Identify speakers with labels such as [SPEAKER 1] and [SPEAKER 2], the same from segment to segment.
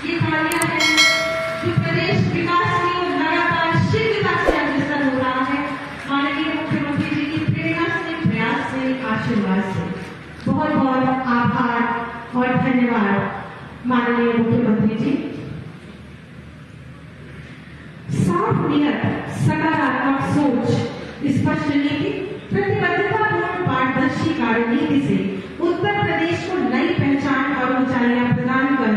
[SPEAKER 1] ये तालियां हैं कि प्रदेश विकास की ओर लगातार शीघ्रता से अग्रसर हो रहा है। माननीय मुख्यमंत्री जी की प्रेरणा से, प्रयास से, आशीर्वाद से बहुत बहुत आभार और धन्यवाद माननीय मुख्यमंत्री जी। साफ नियत, सकारात्मक सोच, स्पष्ट नीति, प्रतिबद्धतापूर्ण पारदर्शी कार्यनीति से उत्तर प्रदेश को नई पहचान और ऊंचाइयां प्रदान कर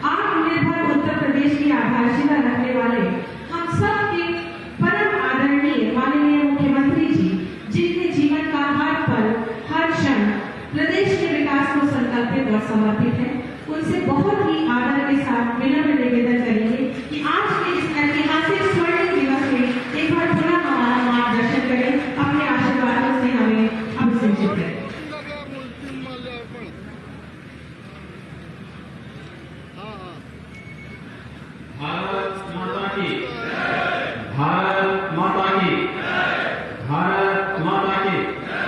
[SPEAKER 1] आत्मनिर्भर उत्तर प्रदेश की आधारशिला रखने वाले हम सब के परम आदरणीय माननीय मुख्यमंत्री जी, जिनके जीवन का हर पल, हर क्षण प्रदेश के विकास को संकल्पित और समर्पित है, उनसे बहुत ही आदर के साथ विनम्र निवेदन करेंगे कि आज के इस ऐतिहासिक स्वर्णिम दिवस में एक बार पुनः हमारा मार्गदर्शन करें, अपने आशीर्वादों से हमें अभिषेचित करें।
[SPEAKER 2] भारत माता की जय, भारत माता की जय, भारत माता की जय।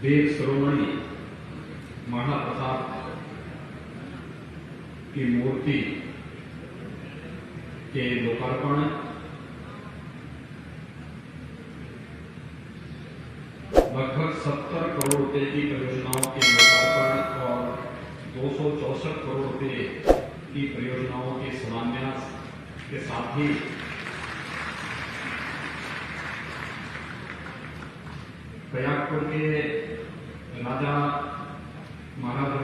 [SPEAKER 2] देव शिरोमणि महाप्रसाद की मूर्ति के लोकार्पण, लगभग 70 करोड़ रुपए की परियोजनाओं के लोकार्पण और 264 करोड़ रुपए की परियोजनाओं के शिलान्यास के साथ ही प्रयागपुर के राजा महाराजा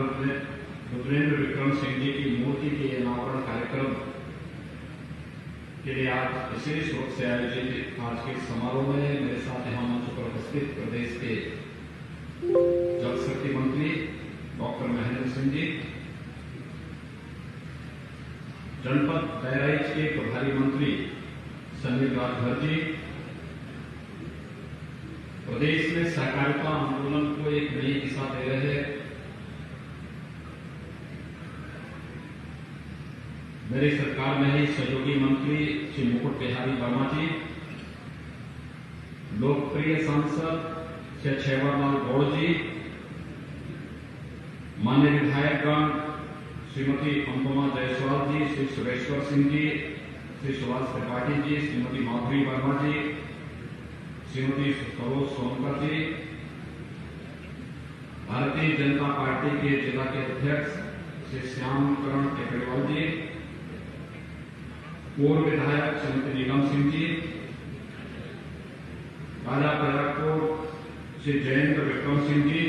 [SPEAKER 2] रुद्रेंद्र विक्रम सिंह जी की मूर्ति के अनावरण कार्यक्रम के लिए आज विशेष रूप से आयोजित आज के समारोह में मेरे साथ यहाँ मंच पर उपस्थित प्रदेश के जल शक्ति मंत्री डॉक्टर महेंद्र सिंह जी, जनपद बहराइच के प्रभारी मंत्री समीर राजभर जी, प्रदेश में सहकारिता आंदोलन को एक नई दिशा दे रहे मेरी सरकार में ही सहयोगी मंत्री श्री मुकुट बिहारी वर्मा जी, लोकप्रिय सांसद श्री छेवरलाल गौड़ जी, मान्य विधायकगण श्रीमती अनुपमा जायसवाल जी, श्री सुरेश्वर सिंह जी, श्री सुभाष त्रिपाठी जी, श्रीमती माधुरी वर्मा जी, श्रीमती सरोज सोनकर जी, भारतीय जनता पार्टी के जिला के अध्यक्ष श्री श्यामकरण टेकड़वाल जी, पूर्व विधायक श्रीमती नीलम सिंह जी, राजा प्रयागपुर श्री जयेंद्र विक्रम सिंह जी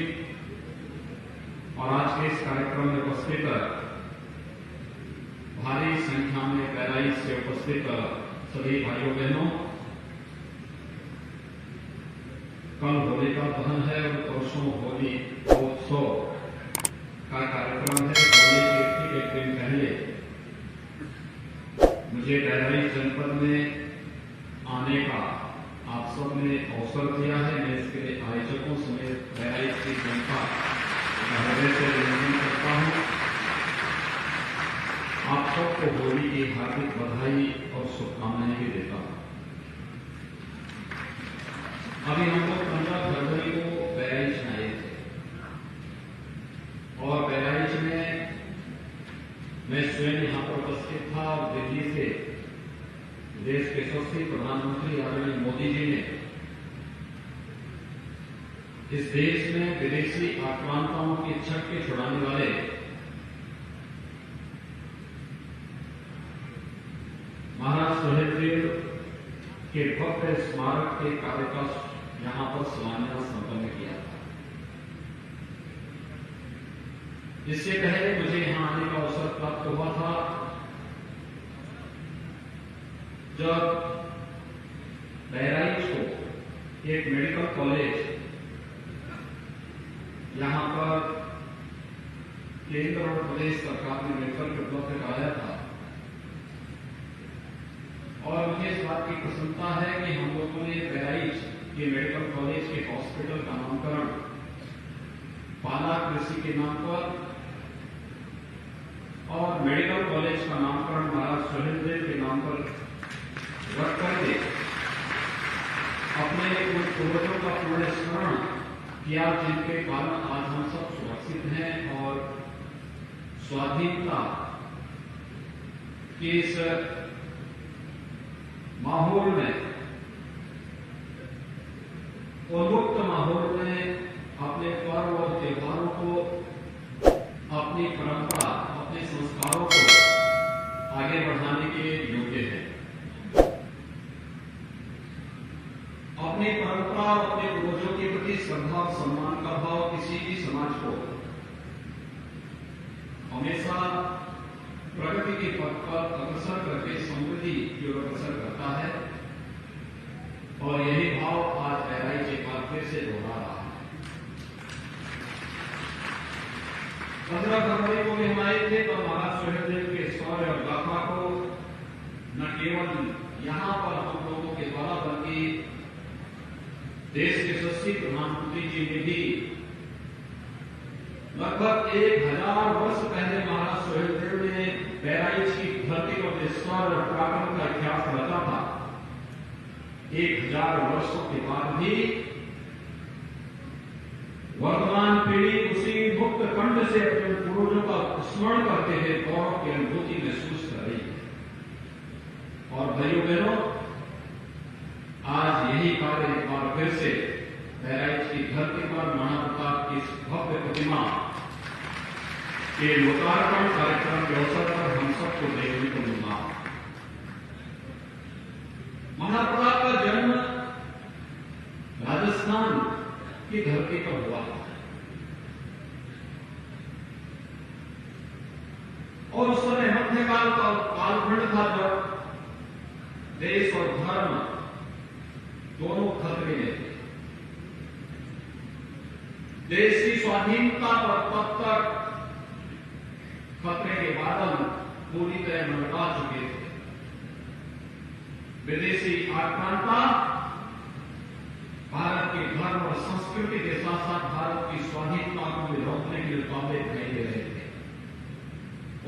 [SPEAKER 2] और आज के इस कार्यक्रम में उपस्थित भारी संख्या में बहराइच से उपस्थित सभी भाइयों बहनों, कल होलिका दहन है और परसों होली उत्सव का कार्यक्रम है। होली के ठीक एक दिन पहले मुझे बहराइच जनपद में आने का आप सब ने अवसर दिया है। मैं इसके लिए आयोजकों समेत बहराइच की जनता का हृदय से अभिनंदन करता हूं। आप सबको होली की हार्दिक बधाई और शुभकामनाएं भी देता हूं। अभी हम लोग 15 फरवरी को बहराइच में आए थे और बहराइच में मैं स्वयं यहाँ पर उपस्थित था और दिल्ली से देश के यशस्वी प्रधानमंत्री आदरणीय मोदी जी ने इस देश में विदेशी आक्रांताओं की छक्के छुड़ाने वाले महाराज सुहेलदेव के भव्य स्मारक के कार्य का यहां पर शिलान्यास संपन्न किया था। इससे पहले मुझे यहां आने का अवसर प्राप्त हुआ था जब बहराइच को एक मेडिकल कॉलेज यहां पर केंद्र और प्रदेश सरकार ने मिलकर उपलब्ध कराया था और मुझे इस बात की प्रसन्नता है कि हम लोगों ने बहराइच के मेडिकल कॉलेज के हॉस्पिटल का नामकरण पाला कृषि के नाम पर और मेडिकल कॉलेज का नामकरण महाराज सुहेलदेव के नाम पर रख करके अपने पूर्वजों का पुण्य स्मरण हथियार जिनके कारण आज हम सब सुरक्षित हैं और स्वाधीनता के इस माहौल में, उन्मुक्त माहौल में अपने पर्व और त्योहारों को, अपनी परंपरा, अपने संस्कारों को आगे बढ़ाने के योग्य है। अपनी परंपरा और अपने पूर्वजों के प्रति श्रद्धा और सम्मान का भाव किसी भी समाज को हमेशा प्रगति के पथ पर अग्रसर करके समृद्धि की ओर अग्रसर करता है और यही भाव आज बहराइच एक बार फिर से दोहरा रहा है। 15 फरवरी को भी हम आए थे तो महाराज सुहेलदेव के शौर्य और गाथा को न केवल यहां पर हम लोगों के द्वारा बल्कि देश के यशस्वी प्रधानमंत्री जी ने भी लगभग 1000 वर्ष पहले महाराज सुहेलदेव ने बहराइच की धरती और शौर्य और पराक्रम का इतिहास रचा था। 1000 वर्षों के बाद भी वर्तमान पीढ़ी उसी मुक्त कंठ से अपने पूर्वजों का स्मरण करते हुए गौरव की अनुभूति महसूस कर रही है। और भाइयों बहनों, आज यही कार्य एक बार फिर से बहराइच की धरती पर महाराणा प्रताप की इस भव्य प्रतिमा के लोकार्पण कार्यक्रम के अवसर पर हम सबको देखने को मिला। महाराणा प्रताप का जन्म राजस्थान की धरती पर हुआ और उस समय मध्यकाल का कालखंड था जब देश और धर्म दोनों खतरे में थे। देश की स्वाधीनता पर तब तक खतरे के बादल पूरी तरह मंडरा चुके थे। विदेशी आक्रांता भारत के धर्म और संस्कृति के साथ साथ भारत की स्वाधीनता को भी रोकने के मुकाबले दिखाई दे रहे थे।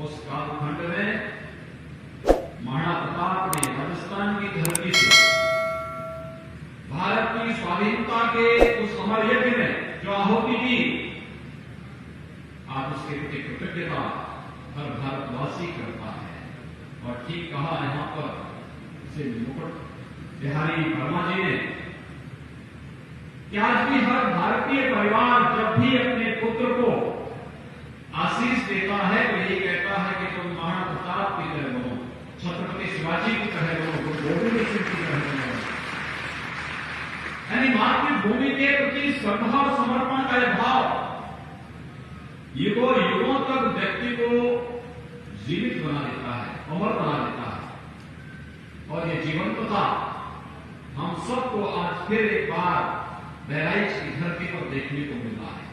[SPEAKER 2] उस कालखंड में महाराणा प्रताप ने राजस्थान की धरती से भारत की स्वाधीनता के उस अमर यज्ञ में जो आहुति दी, आज उसके प्रति कृतज्ञता हर भारतवासी करता है। और ठीक कहा यहां पर इसे मुकुट बिहारी वर्मा जी ने कि आज भी हर भारतीय परिवार जब भी अपने पुत्र को आशीष देता है तो यही कहता है कि तुम महाराणा प्रताप की तरह बनो, छत्रपति शिवाजी की तरह बनो, गुरु गोविंद सिंह की तरह बनो। यानी मातृभूमि के प्रति श्रद्धा और समर्पण का यह भाव युगों युगों तक व्यक्ति को जीवित बना देता है, अमर बना देता है। और यह जीवंतता हम सबको आज फिर एक बार बहराइच की धरती पर देखने को मिला है।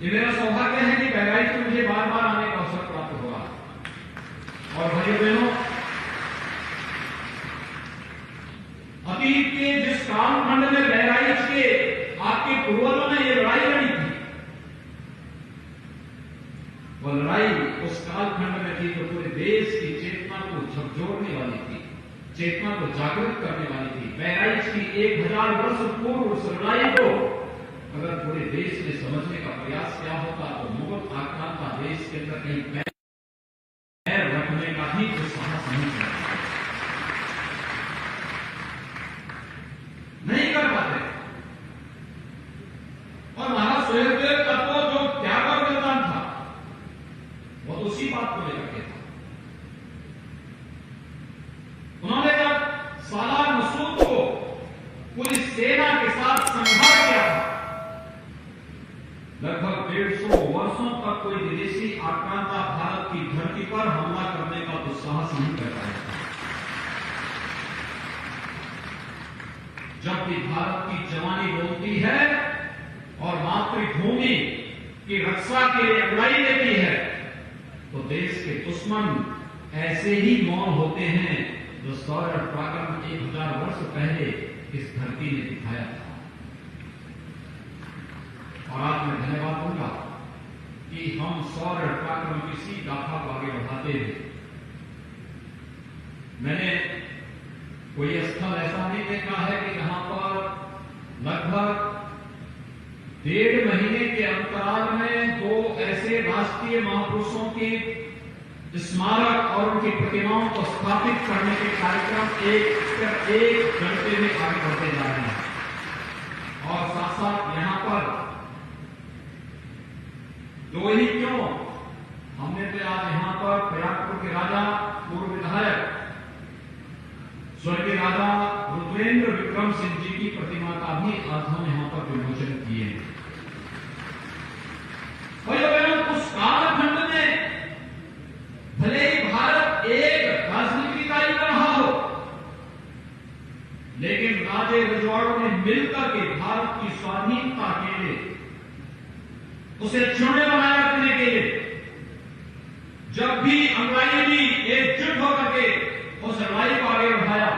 [SPEAKER 2] ये मेरा सौभाग्य है कि बहराइच में मुझे बार बार आने का अवसर प्राप्त हुआ। और भाइयों बहनों, अतीत के जिस कालखंड में बहराइच के आपके पूर्वजों ने ये लड़ाई लड़ी थी, वो लड़ाई उस कालखंड में थी जो पूरे देश की चेतना को झकझोरने वाली थी, चेतना को जागृत करने वाली थी। बहराइच की 1000 वर्ष पूर्व उस लड़ाई को अगर पूरे देश ने समझने का प्रयास किया होता तो मुगल आक्रांता देश के अंदर कहीं पैर रखने का ही कोई साहस नहीं कर पाते। और महाराज सुहेलदेव का तो जो त्याग और बलिदान था वो तो उसी बात को लेकर के था। उन्होंने जब सालार मसूद को पूरी सेना के साथ संहार किया था, लगभग 150 वर्षों तक कोई विदेशी आक्रांता भारत की धरती पर हमला करने का दुस्साहस नहीं कर पाया। जब भी भारत की जवानी बोलती है और मातृभूमि की रक्षा के लिए लड़ाई लेती है तो देश के दुश्मन ऐसे ही मौन होते हैं जो शौर्य और पराक्रम 1000 वर्ष पहले इस धरती ने दिखाया था। और आज मैं धन्यवाद दूंगा कि हम शौर्य और पराक्रम की इसी गाथा को आगे बढ़ाते हैं। मैंने कोई स्थल ऐसा नहीं देखा है कि जहां लगभग 1.5 महीने के अंतराल में 2 ऐसे राष्ट्रीय महापुरुषों के स्मारक और उनकी प्रतिमाओं को स्थापित करने के कार्यक्रम एक घंटे में आगे बढ़ते जा रहे हैं। और साथ साथ यहां पर 2 ही क्यों, हमने तो आज यहां पर प्रयागपुर के राजा पूर्व विधायक स्वर्गीय राजा रुद्रेंद्र विक्रम सिंह जी की प्रतिमा का भी आज हम यहां पर विमोचन किए हैं। उस कालखंड में भले ही भारत एक राजनीतिक इकाई का रहा हो, लेकिन राजे रजवाड़ों ने मिलकर के भारत की स्वाधीनता के लिए, उसे क्षुण्य बनाए रखने के लिए, जब भी अंग्रेजी भी एकजुट होकर के उस लड़ाई को आगे बढ़ाया,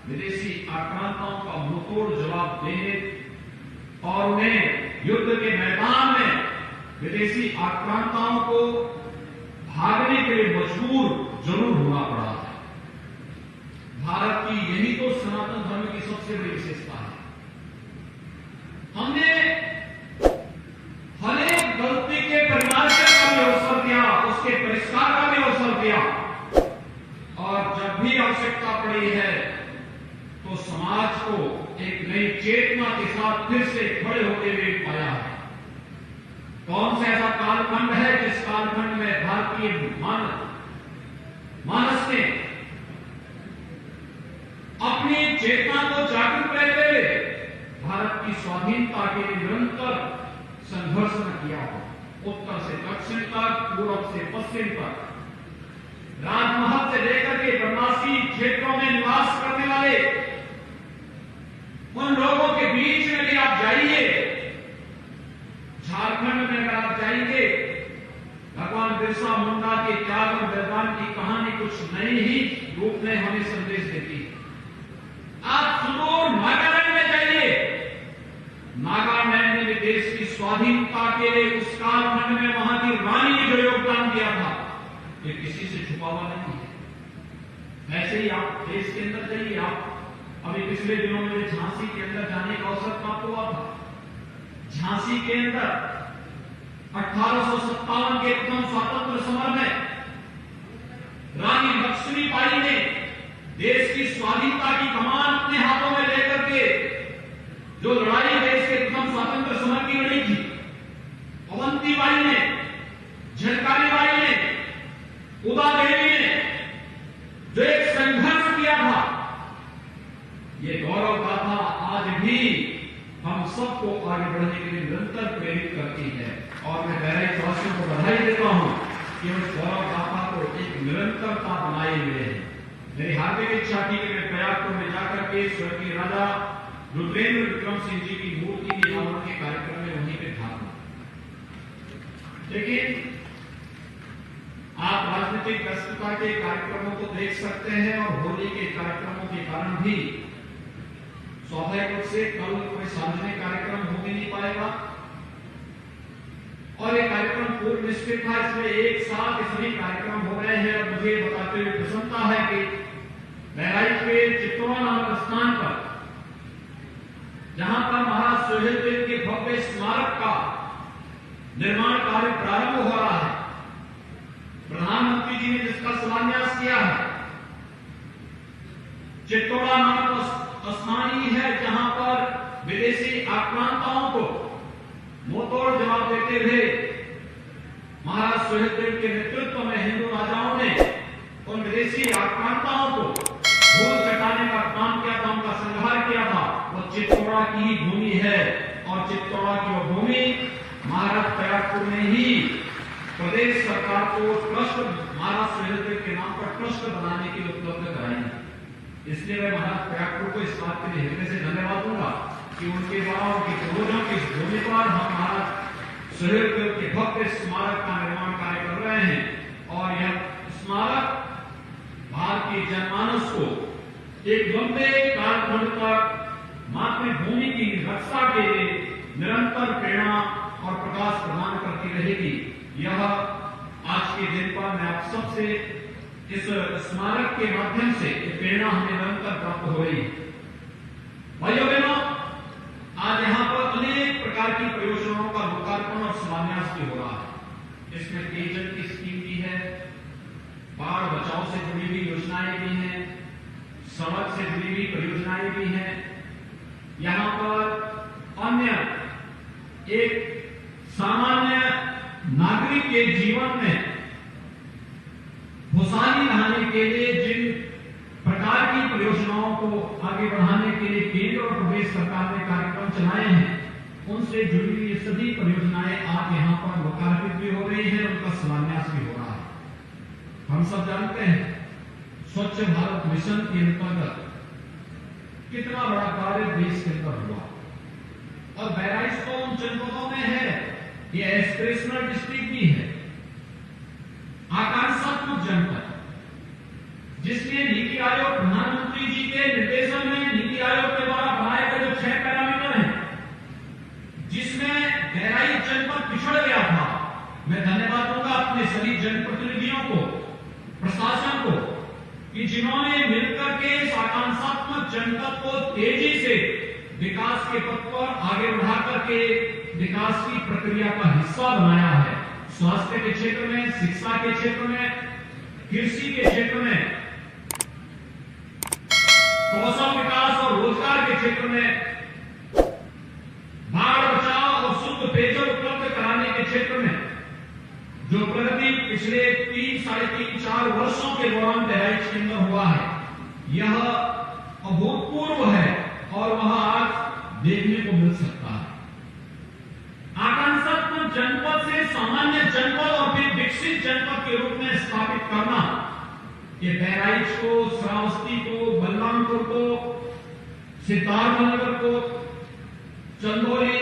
[SPEAKER 2] विदेशी आक्रांताओं का मुंहतोड़ जवाब देने और उन्हें युद्ध के मैदान में विदेशी आक्रांताओं को भागने के लिए मजबूर जरूर होना पड़ा है। भारत की यही तो सनातन धर्म की सबसे बड़ी विशेषता है। हमने हर एक गलती के परिमार्जन का भी अवसर दिया, उसके परिष्कार का भी अवसर दिया, और जब भी आवश्यकता पड़ी है तो समाज को एक नई चेतना के साथ फिर से खड़े होते हुए पाया है। कौन सा ऐसा कालखंड है जिस कालखंड में भारतीय मानस ने अपनी चेतना को जागरूक रहते हुए भारत की स्वाधीनता के लिए निरंतर संघर्ष न किया हो। उत्तर से दक्षिण तक, पूर्व से पश्चिम तक, राजमहल से लेकर के वनवासी क्षेत्रों में निवास करने वाले उन लोगों के बीच में भी आप जाइए। झारखंड में अगर आप जाएंगे, भगवान बिरसा मुंडा के त्याग और बलिदान की कहानी कुछ नई ही रूप में हमें संदेश देती है। आप सुदूर नागालैंड में जाइए। नागालैंड ने देश की स्वाधीनता के लिए उस कालखंड में वहां की रानी ने जो योगदान दिया था, ये किसी से छुपा हुआ नहीं है। ऐसे ही आप देश के अंदर जाइए। आप अभी पिछले दिनों में झांसी के अंदर जाने का अवसर प्राप्त हुआ था। झांसी के अंदर 1857 के प्रथम स्वतंत्र समर में रानी लक्ष्मीबाई ने देश की स्वाधीनता की कमान अपने हाथों में लेकर के जो लड़ाई देश के प्रथम स्वतंत्र समर की लड़ी थी, अवंतीबाई ने, झलकारी बाई ने, उदा देवी ने जो एक संघर्ष किया था, ये गौरव गाथा आज भी हम सबको आगे बढ़ने के लिए निरंतर प्रेरित करती है। और मैं बहराइच वासियों को बधाई देता हूं कि उस गौरव गाथा को एक निरंतरता बनाए हुए है। मेरी हार्दिक इच्छा थी कि मैं प्रयागपुर में जाकर के स्वर्गीय राजा रुद्रेंद्र विक्रम सिंह जी की मूर्ति के अनावरण के कार्यक्रम में वहीं पे भाग लूं, लेकिन आप राजनीतिक व्यस्तता के कार्यक्रमों को देख सकते हैं और होली के कार्यक्रमों के कारण भी स्वाभाविक रूप से कल कोई सार्वजनिक कार्यक्रम हो भी नहीं पाएगा। और ये कार्यक्रम पूर्व निश्चित था, इसमें एक साथ ये सभी कार्यक्रम हो रहे हैं। और मुझे बताते हुए प्रसन्नता है कि बहराइच के चित्तौड़ा नामक स्थान पर, जहां पर महाराज सोहेलदेव के भव्य स्मारक का निर्माण कार्य प्रारंभ हो रहा है, प्रधानमंत्री जी ने जिसका शिलान्यास किया है, चित्तौड़ा नामक स्थान ही है जहां पर विदेशी आक्रांताओं को मुंहतोड़ जवाब देते हुए महाराज सोहेलदेव के नेतृत्व में हिंदू राजाओं ने उन विदेशी आक्रांताओं को धूल चटाने का काम किया था, उनका संहार किया था। वो चित्तौड़ा की ही भूमि है और चित्तौड़ा की वो भूमि महाराज प्रयागपुर ने ही प्रदेश सरकार को ट्रस्ट, महाराज सोहेलदेव के नाम पर ट्रस्ट बनाने के लिए उपलब्ध कराई है। इसलिए मैं महाराज प्रयागपुर को इस बात के लिए हृदय से धन्यवाद दूंगा कि उनके द्वारा उनके पूर्वजों की भूमि पर हम महाराज सोहेलदेव के भव्य स्मारक का निर्माण कार्य कर रहे हैं। और यह स्मारक भारतीय जनमानस को एक लंबे कालखंड तक मातृभूमि की रक्षा के लिए निरंतर प्रेरणा और प्रकाश प्रदान करती रहेगी। यह आज के दिन पर मैं आप सबसे इस स्मारक के माध्यम से प्रेरणा हमें निरंतर प्राप्त हो रही है। भाइयों बहनों, से जुड़ी हुई योजनाएं भी हैं, सड़क से जुड़ी हुई परियोजनाएं भी हैं। यहाँ पर अन्य एक सामान्य नागरिक के जीवन में खुशहाली लाने के लिए जिन प्रकार की परियोजनाओं को आगे बढ़ाने के लिए केंद्र और प्रदेश सरकार ने कार्यक्रम चलाए हैं, उनसे जुड़ी हुई सभी परियोजनाएं आज यहाँ पर लोकार्पित भी हो रही है, उनका शिलान्यास भी हो रहा है। हम सब जानते हैं स्वच्छ भारत मिशन के अंतर्गत कितना बड़ा कार्य देश के अंदर हुआ, और बहराइच तो उन जनपदों में है, ये एस्पिरेशनल डिस्ट्रिक्ट भी है, आकांक्षात्मक जनपद, जिसमें नीति आयोग प्रधानमंत्री जी के निर्देशन में नीति आयोग के द्वारा बनाए गए जो 6 पैरामीटर हैं, जिसमें बहराइच जनपद पिछड़ गया था। मैं धन्यवाद दूंगा अपने सभी जनप्रतिनिधियों को, प्रशासन को, कि जिन्होंने मिलकर के इस आकांक्षात्मक जनपद को तेजी से विकास के पथ पर आगे बढ़ा करके विकास की प्रक्रिया का हिस्सा बनाया है। स्वास्थ्य के क्षेत्र में, शिक्षा के क्षेत्र में, कृषि के क्षेत्र में, कौशल विकास और रोजगार के क्षेत्र में, बाढ़ बचाव और शुद्ध पेयजल उपलब्ध कराने के क्षेत्र में जो प्रगति पिछले 3-3.5-4 वर्षों के दौरान बहराइच के अंदर हुआ है, यह अभूतपूर्व है और वह आज देखने को मिल सकता है। आकांक्षात्मक जनपद से सामान्य जनपद और फिर विकसित जनपद के रूप में स्थापित करना, ये बहराइच को, श्रावस्ती को, बलरामपुर को, सिद्धार्थनगर को, चंदौली,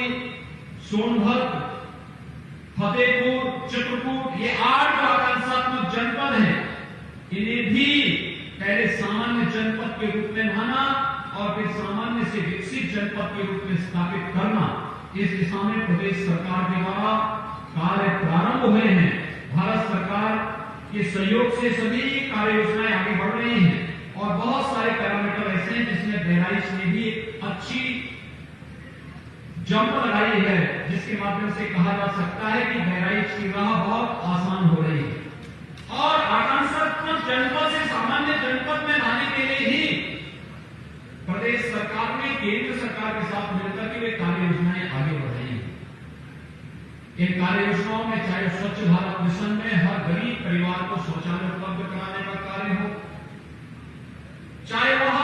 [SPEAKER 2] सोनभद्र, फतेहपुर, चित्रकूट, ये 8 आकांक्षात्मक जनपद हैं। इन्हें भी पहले सामान्य जनपद के रूप में माना और फिर सामान्य से विकसित जनपद के रूप में स्थापित करना, इस दिशा में प्रदेश सरकार के द्वारा कार्य प्रारंभ हुए हैं। भारत सरकार के सहयोग से सभी कार्य योजनाएं आगे बढ़ रही हैं और बहुत सारे पैरामीटर ऐसे हैं जिसमें बहराइच ने भी अच्छी जंप लगाई है, जिसके माध्यम से कहा जा सकता है कि बहराइच की राह बहुत आसान हो रही है। और आकांक्षात्मक जनपद से सामान्य जनपद में लाने के लिए ही प्रदेश सरकार ने केंद्र सरकार के साथ मिलकर के वे कार्य योजनाएं आगे बढ़ रही हैं। इन कार्य योजनाओं में चाहे स्वच्छ भारत मिशन में हर गरीब परिवार को शौचालय उपलब्ध कराने का कार्य हो, चाहे वह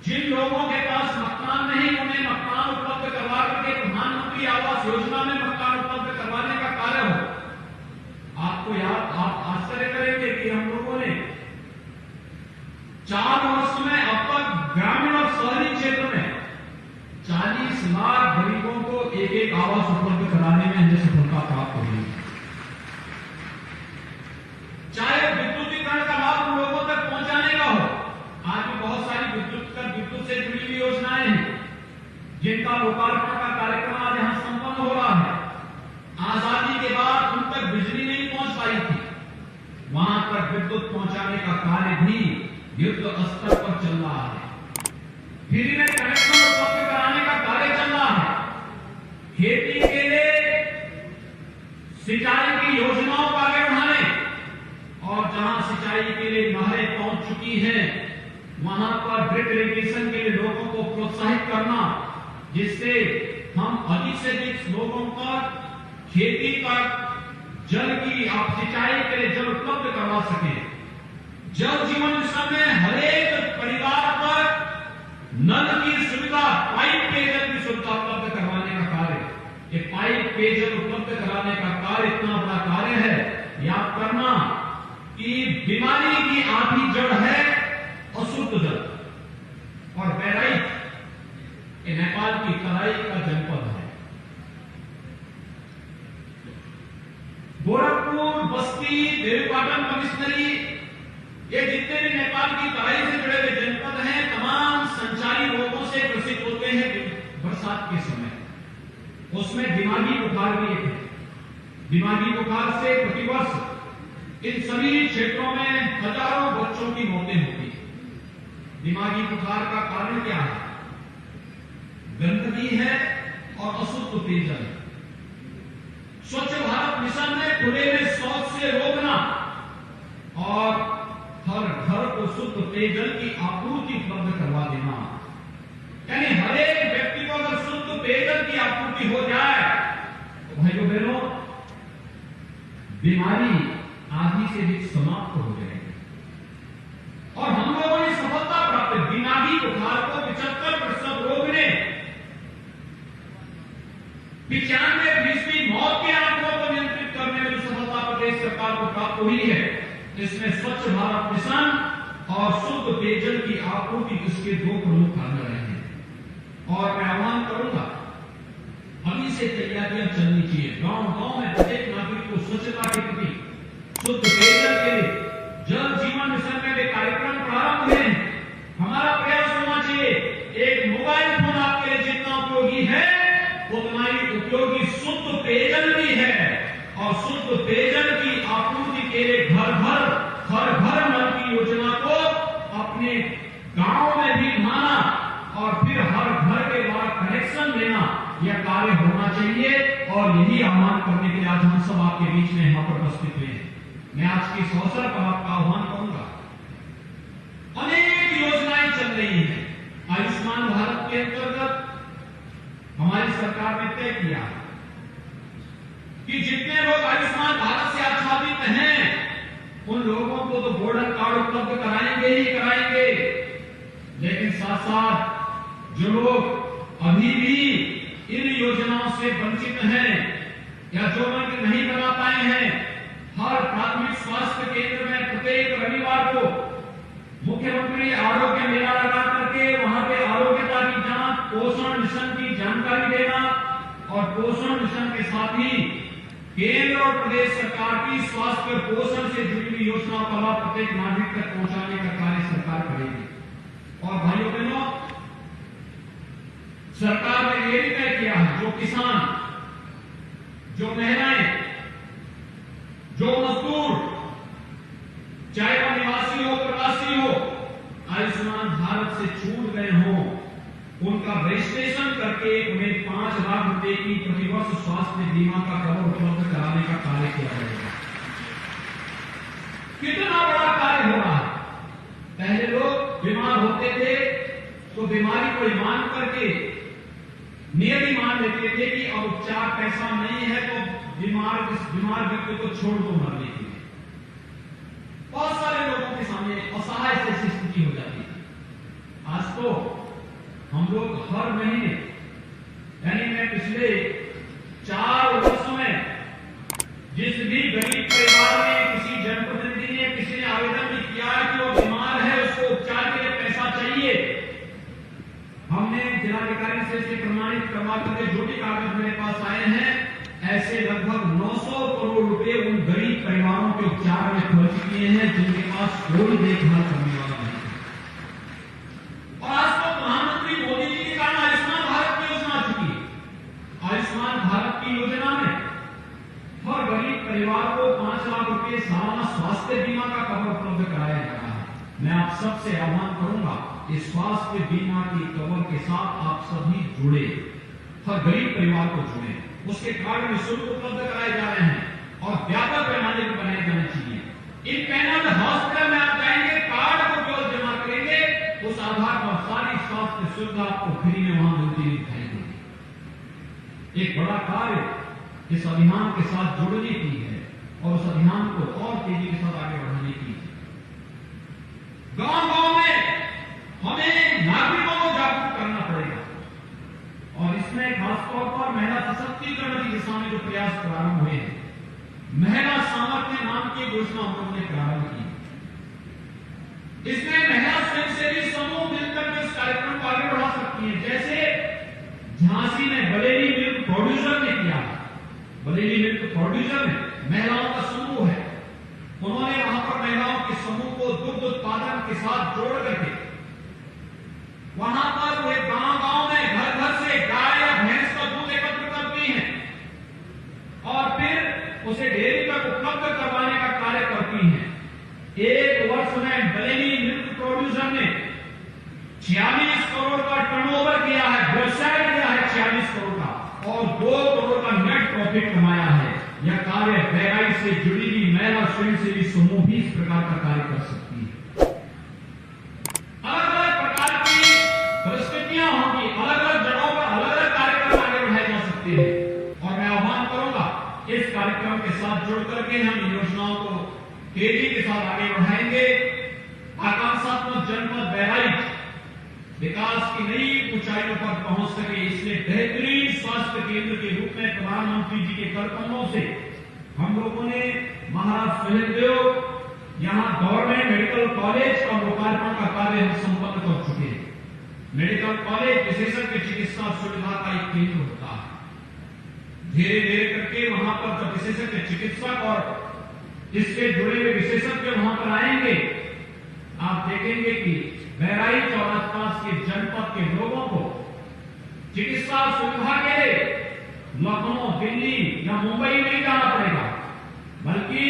[SPEAKER 2] जिन लोगों के पास मकान नहीं उन्हें मकान उपलब्ध करवा करके प्रधानमंत्री आवास योजना में मकान उपलब्ध करवाने का कार्य हो। आपको याद, आप आश्चर्य करेंगे कि हम लोगों ने 4 वर्ष में अब तक ग्रामीण और शहरी क्षेत्र में 40 लाख गरीबों को एक आवास उपलब्ध कराने में हमें सफलता प्राप्त हुई। चाहे विद्युतीकरण का लाभ उन लोगों तक पहुंचाने का हो, आज भी बहुत सारी विद्युत से जुड़ी हुई योजनाएं हैं जिनका लोकार्पण का कार्यक्रम आज यहां संपन्न हो रहा है। आजादी के बाद उन तक बिजली नहीं पहुंच पाई थी, वहां तक विद्युत पहुंचाने का कार्य भी युद्ध स्तर पर चल रहा है। फ्री में कनेक्शन उपलब्ध कराने का कार्य चल रहा है। खेती के लिए सिंचाई की योजनाओं को आगे बढ़ाने और जहां सिंचाई के लिए नहरें पहुंच चुकी हैं वहां पर ड्रिप इरिगेशन के लिए लोगों को प्रोत्साहित करना, जिससे हम अधिक से अधिक लोगों पर खेती तक जल की सिंचाई के लिए जल उपलब्ध करवा सकें। जल जीवन मिशन में हरेक परिवार पर नल की सुविधा, पाइप पेयजल की सुविधा उपलब्ध करवाने का कार्य, ये पाइप पेयजल उपलब्ध कराने का कार्य इतना बड़ा कार्य है, याद करना कि बीमारी की आधी जड़ है अशुद्ध जल। और बहराइच नेपाल की तराई का जनपद है। गोरखपुर, बस्ती, देवीपाटन, कमिश्नरी, ये जितने भी नेपाल की तराई से जुड़े हुए जनपद हैं, तमाम संचारी रोगों से ग्रसित होते हैं बरसात के समय। उसमें दिमागी बुखार भी एक है। दिमागी बुखार से प्रतिवर्ष इन सभी क्षेत्रों में हजारों बच्चों की मौतें होती हैं। दिमागी बुखार का कारण क्या है? गंदगी है और अशुद्ध पेयजल। स्वच्छ भारत मिशन में खुले में शौच से रोकना और हर घर को शुद्ध पेयजल की आपूर्ति उपलब्ध करवा देना। यानी हर एक व्यक्ति को अगर शुद्ध पेयजल की आपूर्ति हो जाए तो भाइयों बहनों, बीमारी आदि से भी समाप्त हो जाएगी। और हम लोगों ने सफलता प्राप्त, दिमागी बुखार को 75% रोकने, 95% मौत के आंकड़ों को नियंत्रित करने में जो सफलता प्रदेश सरकार को प्राप्त हुई है, इसमें स्वच्छ भारत मिशन और शुद्ध पेयजल की आपूर्ति इसके दो प्रमुख कारण रहे हैं। और मैं आह्वान करूंगा, अभी से तैयारियां चलनी चाहिए। गांव-गांव में प्रत्येक नागरिक को स्वच्छता के प्रति, शुद्ध पेयजल के लिए जल जीवन मिशन में भी कार्यक्रम प्रारंभ हुए हैं। हमारा प्रयास होना चाहिए, एक मोबाइल फोन आपके लिए जितना उपयोगी है उतना ही उपयोगी शुद्ध पेयजल भी है। और शुद्ध पेयजल की आपूर्ति के लिए घर घर नल की योजना को अपने गांव में भी लाना और फिर हर घर के द्वारा कनेक्शन देना, यह कार्य होना चाहिए। और यही आह्वान करने के लिए आज हम सब आपके बीच में यहां पर उपस्थित हुए हैं। मैं आज के इस अवसर पर आपका आह्वान करूंगा, अनेक योजनाएं चल रही हैं। आयुष्मान भारत के अंतर्गत हमारी सरकार ने तय किया कि जितने लोग आयुष्मान भारत से आच्छादित हैं उन लोगों को तो गोल्डन कार्ड उपलब्ध कराएंगे ही कराएंगे, लेकिन साथ साथ जो लोग अभी भी इन योजनाओं से वंचित हैं या जो लोग नहीं बना पाए हैं, हर प्राथमिक स्वास्थ्य केंद्र में प्रत्येक रविवार को मुख्यमंत्री आरोग्य मेला लगा करके वहां पे आरोग्यता की जांच, पोषण मिशन की जानकारी देना और पोषण मिशन के साथ ही केंद्र और प्रदेश सरकार की स्वास्थ्य पोषण से जुड़ी हुई योजनाओं का लाभ प्रत्येक नागरिक तक पहुंचाने का कार्य सरकार करेगी। और भाइयों बहनों, सरकार ने यह भी तय किया है, जो किसान, जो महिलाएं, जो मजदूर, चाहे वह निवासी हो प्रवासी हो, आयुष्मान भारत से छूट गए हों, उनका रजिस्ट्रेशन करके उन्हें 5 लाख रुपए की प्रतिवर्ष स्वास्थ्य बीमा का कवर उपलब्ध कराने का कार्य किया जाएगा। कितना बड़ा कार्य हो रहा है। पहले लोग बीमार होते थे तो बीमारी को मान करके नियति मान लेते थे कि अब उपचार पैसा नहीं है तो बीमार व्यक्ति को छोड़ दो मरने के लिए। बहुत सारे लोगों के सामने असहाय से स्थिति हो जाती है। आज तो हम लोग हर महीने, यानी मैं पिछले 4 वर्षों में जिस भी गरीब परिवार में किसी जनप्रतिनिधि ने किसी ने आवेदन भी किया है कि वो बीमार है, उसको उपचार के लिए पैसा चाहिए, हमने जिलाधिकारी से इसे प्रमाणित करवा करके जो भी कागज मेरे पास आए हैं, ऐसे लगभग 900 करोड़ रुपए उन गरीब परिवारों के उपचार में खर्च किए हैं जिनके पास कोई देखभाल करने वाला नहीं। और आज तो प्रधानमंत्री मोदी जी के कारण आयुष्मान भारत की योजना आ चुकी है। आयुष्मान भारत की योजना में हर गरीब परिवार को 5 लाख रुपए सालाना स्वास्थ्य बीमा का कवर उपलब्ध कराया जा रहा है। मैं आप सबसे आह्वान करूंगा, इस स्वास्थ्य बीमा की कवर के साथ आप सभी जुड़े, हर गरीब परिवार को जुड़े, उसके कार्ड निःशुल्क उपलब्ध कराए जा रहे हैं और व्यापक पैमाने पर बनाए जाने चाहिए। इन पैनल हॉस्पिटल में आप जाएंगे, कार्ड को जो जमा करेंगे उस आधार पर सारी स्वास्थ्य सुविधा आपको फ्री में वहां मिलती हुई दिखाई देगी। एक बड़ा कार्य इस अभियान के साथ जुड़ने की है और उस अभियान को और तेजी के साथ आगे बढ़ाने की है। गांव-गांव में हमें नागरिकों को जागरूक करना पड़ेगा और इसमें खासतौर पर महिला सशक्तिकरण की दिशा में जो प्रयास प्रारंभ हुए हैं, महिला सामर्थ्य नाम की घोषणा हम लोगों ने प्रारंभ की। इसमें महिला स्वयंसेवी समूह मिलकर इस कार्यक्रम को आगे बढ़ा सकती है। जैसे झांसी में बरेली मिल्क प्रोड्यूसर ने किया, बरेली मिल्क प्रोड्यूसर में महिलाओं का समूह है, उन्होंने वहां पर महिलाओं के समूह को दुग्ध उत्पादन के साथ जोड़ करके वहां पर वे गांव-गांव में घर-घर से गाय या भैंस का दूध एकत्र करती हैं और फिर उसे डेयरी तक उपलब्ध करवाने का कार्य करती हैं। 1 वर्ष में बरेली मिल्क प्रोड्यूसर ने 46 करोड़ का टर्नओवर किया है, व्यवसाय किया है 46 करोड़ का और 2 करोड़ का नेट प्रॉफिट कमाया है। यह कार्य गहराई से जुड़ी हुई महिला स्वयंसेवी समूह भी इस प्रकार का कार्य कर सकती है। अलग अलग प्रकार की परिस्थितियां होंगी, अलग अलग जगहों पर अलग अलग कार्यक्रम आगे बढ़ाए जा सकते हैं और मैं आह्वान करूंगा इस कार्यक्रम के साथ जुड़ करके हम इन योजनाओं को तेजी के साथ आगे बढ़ाएंगे। आकांक्षात्मक जनपद बहराइच विकास की नई ऊंचाइयों पर पहुंच सके, इसलिए बेहतरीन स्वास्थ्य केंद्र के रूप में प्रधानमंत्री जी के करकमलों से हम लोगों ने महाराज सुहेलदेव यहां गवर्नमेंट मेडिकल कॉलेज का लोकार्पण का कार्य हम संपन्न कर चुके हैं। मेडिकल कॉलेज विशेषज्ञ चिकित्सा सुविधा का एक केंद्र होता है। धीरे धीरे करके वहां पर जब विशेषज्ञ चिकित्सक और इससे जुड़े हुए विशेषज्ञ वहां पर आएंगे, आप देखेंगे कि बहराइच और आसपास के जनपद के लोगों को चिकित्सा सुविधा के लिए लखनऊ, दिल्ली या मुंबई नहीं जाना पड़ेगा, बल्कि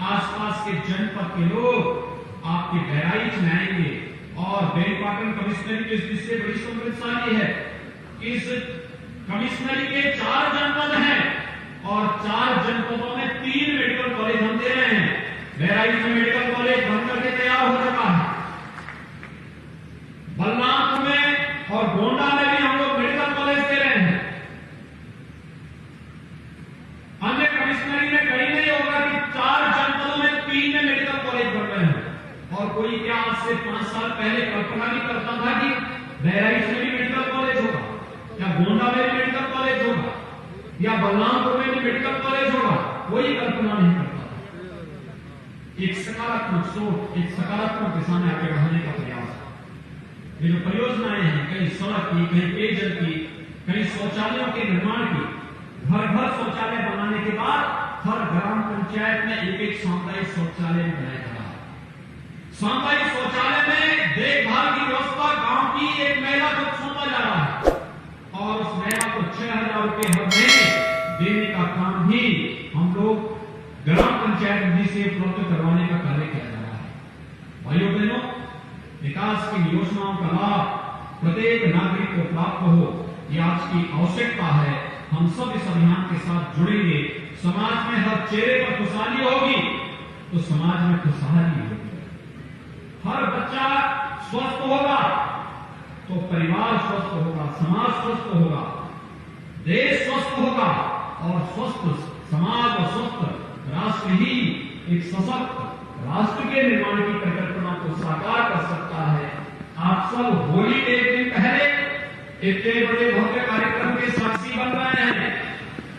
[SPEAKER 2] आसपास के जनपद के लोग आपके बहराइच में आएंगे। और बेनीपाटन कमिश्नरी की दृष्टि से बड़ी समृद्धशाली है। इस कमिश्नरी के 4 जनपद हैं और 4 जनपदों में 3 मेडिकल कॉलेज हम दे रहे हैं। बहराइच में मेडिकल कॉलेज बनकर के तैयार हो चुका है। बलरामपुर में और गोंडा में भी हम लोग मेडिकल कॉलेज दे रहे हैं। अन्य कमिश्नरी में कहीं नहीं होगा कि 4 जनपदों में 3 में मेडिकल कॉलेज बन रहे हैं। और कोई क्या आज से 5 साल पहले कल्पना नहीं करता था कि बहराइच में भी मेडिकल कॉलेज होगा या गोंडा में भी मेडिकल कॉलेज होगा या बलरामपुर में भी मेडिकल कॉलेज होगा, कोई कल्पना नहीं करता था। एक सकारात्मक सोच, एक सकारात्मक दिशा में आगे बढ़ाने का प्रयास। ये जो परियोजनाएं हैं, कहीं सड़क की, कहीं पेयजल की, कहीं शौचालयों के निर्माण की, घर घर शौचालय बनाने के बाद हर ग्राम पंचायत में एक सामुदायिक शौचालय बनाया जा रहा है। सामुदायिक शौचालय में देखभाल की व्यवस्था गांव की एक महिला को सौंपा जा रहा है और उस महिला को 6,000 रुपए हर महीने देने का काम भी हम लोग ग्राम पंचायत निधि से उपलब्ध करवाने का कार्य किया जा रहा है। भाइयों बहनों, विकास की योजनाओं का लाभ प्रत्येक नागरिक को प्राप्त हो, यह आज की आवश्यकता है। हम सब इस अभियान के साथ जुड़ेंगे। समाज में हर चेहरे पर खुशहाली होगी तो समाज में खुशहाली होगी। हर बच्चा स्वस्थ होगा तो परिवार स्वस्थ होगा, समाज स्वस्थ होगा, देश स्वस्थ होगा और स्वस्थ समाज और स्वस्थ राष्ट्र ही एक सशक्त राष्ट्र के निर्माण की परिकल्पना को साकार कर सकता है। आप सब होली के एक दिन पहले इतने बड़े भव्य कार्यक्रम के साक्षी बन रहे हैं।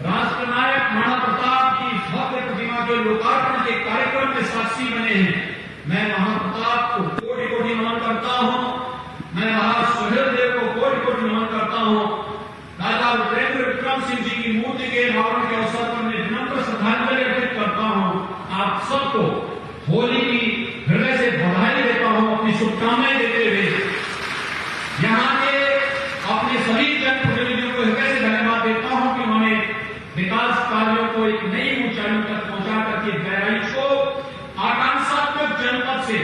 [SPEAKER 2] राष्ट्रनायक महाराणा प्रताप की भव्य प्रतिमा के लोकार्पण के कार्यक्रम में साक्षी बने हैं। मैं महाराणा प्रताप को कोटि कोटि नमन करता हूं। मैं महाराज सुहेलदेव को कोटि कोटि नमन करता हूं। राजा रुद्रेंद्र विक्रम सिंह जी की मूर्ति के अनावरण के अवसर पर मैं विनम्र श्रद्धांजलि अर्पित करता हूं। आप सबको होली की हृदय से बधाई देता हूं, अपनी शुभकामनाएं देते हुए यहाँ के अपने सभी जनप्रतिनिधियों को हृदय से धन्यवाद देता हूं कि उन्होंने विकास कार्यों को एक नई ऊंचाइयों तक पहुंचा करके बहराइच को आकांक्षात्मक जनपद से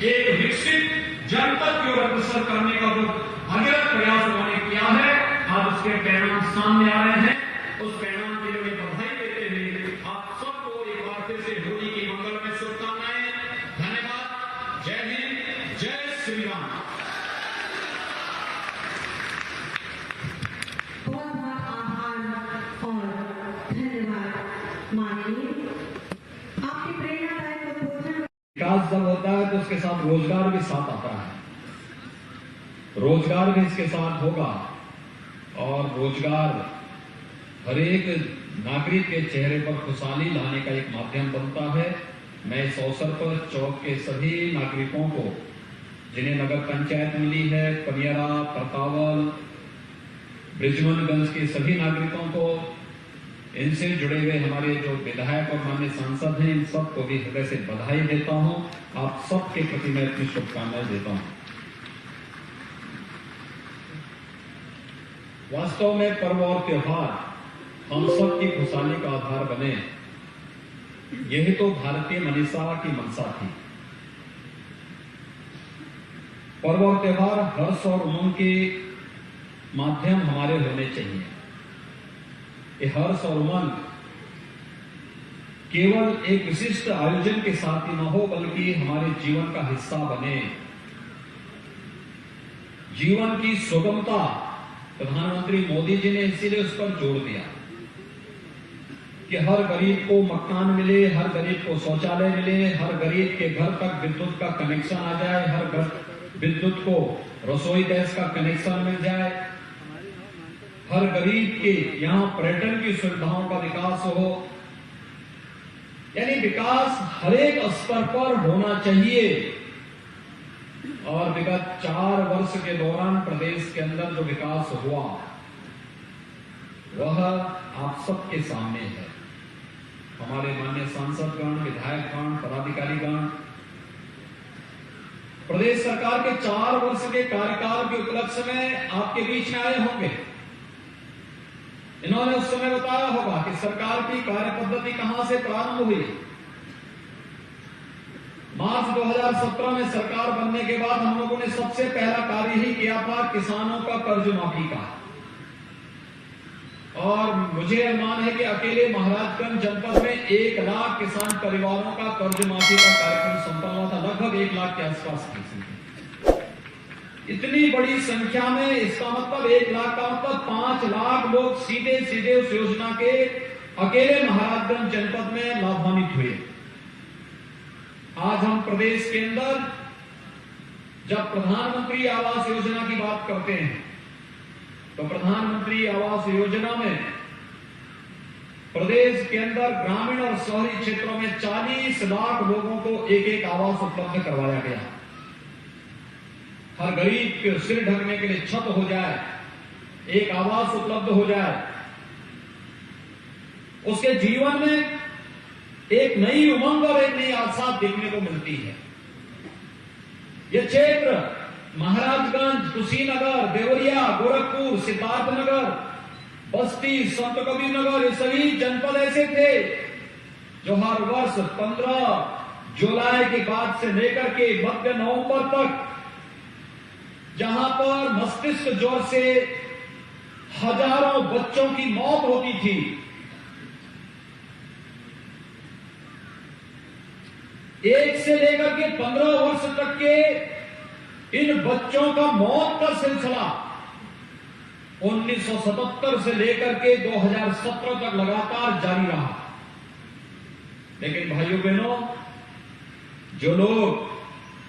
[SPEAKER 2] एक विकसित जनपद की ओर अग्रसर करने का जो अविरत प्रयास उन्होंने किया है, आज उसके परिणाम सामने आ रहे हैं। उस परिणाम के लिए बधाई देते हुए आप सबको एक बार फिर से होली की मंगलमय शुभकामनाएं। धन्यवाद। जय हिंद, जय श्री राम।
[SPEAKER 1] बहुत बहुत आभार और धन्यवाद माननीय। आपकी प्रेरणादायक उद्बोधन।
[SPEAKER 3] विकास जब होता है तो उसके साथ रोजगार भी साथ आता है। रोजगार भी इसके साथ होगा और रोजगार हर एक नागरिक के चेहरे पर खुशहाली लाने का एक माध्यम बनता है। मैं इस अवसर पर चौक के सभी नागरिकों को, जिन्हें नगर पंचायत मिली है, पनियरा, परकावल, ब्रिजमनगंज के सभी नागरिकों को, इनसे जुड़े हुए हमारे जो विधायक और माननीय सांसद हैं, इन सबको भी हृदय से बधाई देता हूं। आप सबके प्रति मैं अपनी शुभकामनाएं देता हूं। वास्तव में पर्व और त्योहार हम सब की खुशहाली का आधार बने, यही तो भारतीय मनीषा की मंशा थी। पर्व और त्योहार हर्ष और उमंग के माध्यम हमारे होने चाहिए। ये हर्ष और उमंग केवल एक विशिष्ट आयोजन के साथ ही न हो, बल्कि हमारे जीवन का हिस्सा बने। जीवन की सुगमता प्रधानमंत्री मोदी जी ने इसीलिए उस पर जोर दिया कि हर गरीब को मकान मिले, हर गरीब को शौचालय मिले, हर गरीब के घर तक विद्युत का कनेक्शन आ जाए, हर घर विद्युत को रसोई गैस का कनेक्शन मिल जाए, हर गरीब के यहाँ पर्यटन की सुविधाओं का विकास हो। यानी विकास हर एक स्तर पर होना चाहिए। और विगत 4 वर्ष के दौरान प्रदेश के अंदर जो विकास हुआ वह आप सबके सामने है। हमारे माननीय सांसदगण, विधायकगण, पदाधिकारीगण प्रदेश सरकार के 4 वर्ष के कार्यकाल के उपलक्ष्य में आपके बीच में आए होंगे। इन्होंने उस समय बताया होगा कि सरकार की कार्य पद्धति कहां से प्रारंभ हुई। मार्च 2017 में सरकार बनने के बाद हम लोगों ने सबसे पहला कार्य ही किया था किसानों का कर्ज माफी का। और मुझे अनुमान है कि अकेले महाराजगंज जनपद में 1 लाख किसान परिवारों का कर्ज माफी का कार्यक्रम संपन्न हुआ था। लगभग 1 लाख के आसपास की संख्या, इतनी बड़ी संख्या में। इसका मतलब 1 लाख का मतलब 5 लाख लोग सीधे सीधे उस योजना के अकेले महाराजगंज जनपद में लाभान्वित हुए। आज हम प्रदेश के अंदर जब प्रधानमंत्री आवास योजना की बात करते हैं तो प्रधानमंत्री आवास योजना में प्रदेश के अंदर ग्रामीण और शहरी क्षेत्रों में 40 लाख लोगों को एक आवास उपलब्ध करवाया गया। हर गरीब के सिर ढकने के लिए छत हो जाए, एक आवास उपलब्ध हो जाए, उसके जीवन में एक नई उमंग और एक नई आशा देखने को मिलती है। यह क्षेत्र महाराजगंज, कुशीनगर, देवरिया, गोरखपुर, सिद्धार्थनगर, बस्ती, संत कबीर नगर, ये सभी जनपद ऐसे थे जो हर वर्ष 15 जुलाई के बाद से लेकर के मध्य नवंबर तक, जहां पर मस्तिष्क ज्वर से हजारों बच्चों की मौत होती थी, एक से लेकर के 15 वर्ष तक के इन बच्चों का मौत का सिलसिला 1977 से लेकर के 2017 तक लगातार जारी रहा। लेकिन भाइयों बहनों, जो लोग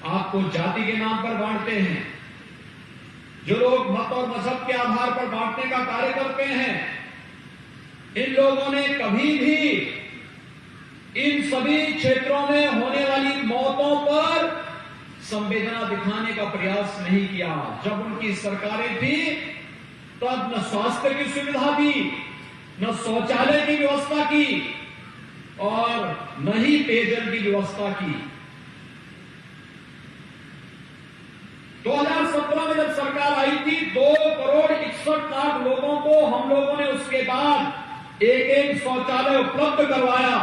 [SPEAKER 3] आपको जाति के नाम पर बांटते हैं, जो लोग मत और मजहब के आधार पर बांटने का कार्य करते हैं, इन लोगों ने कभी भी इन सभी क्षेत्रों में होने वाली मौतों पर संवेदना दिखाने का प्रयास नहीं किया। जब उनकी सरकारें थी तब न स्वास्थ्य की सुविधा दी, न शौचालय की व्यवस्था की और न ही पेयजल की व्यवस्था की। 2017 में जब सरकार आई थी 2,61,00,000 लोगों को हम लोगों ने उसके बाद एक शौचालय उपलब्ध करवाया।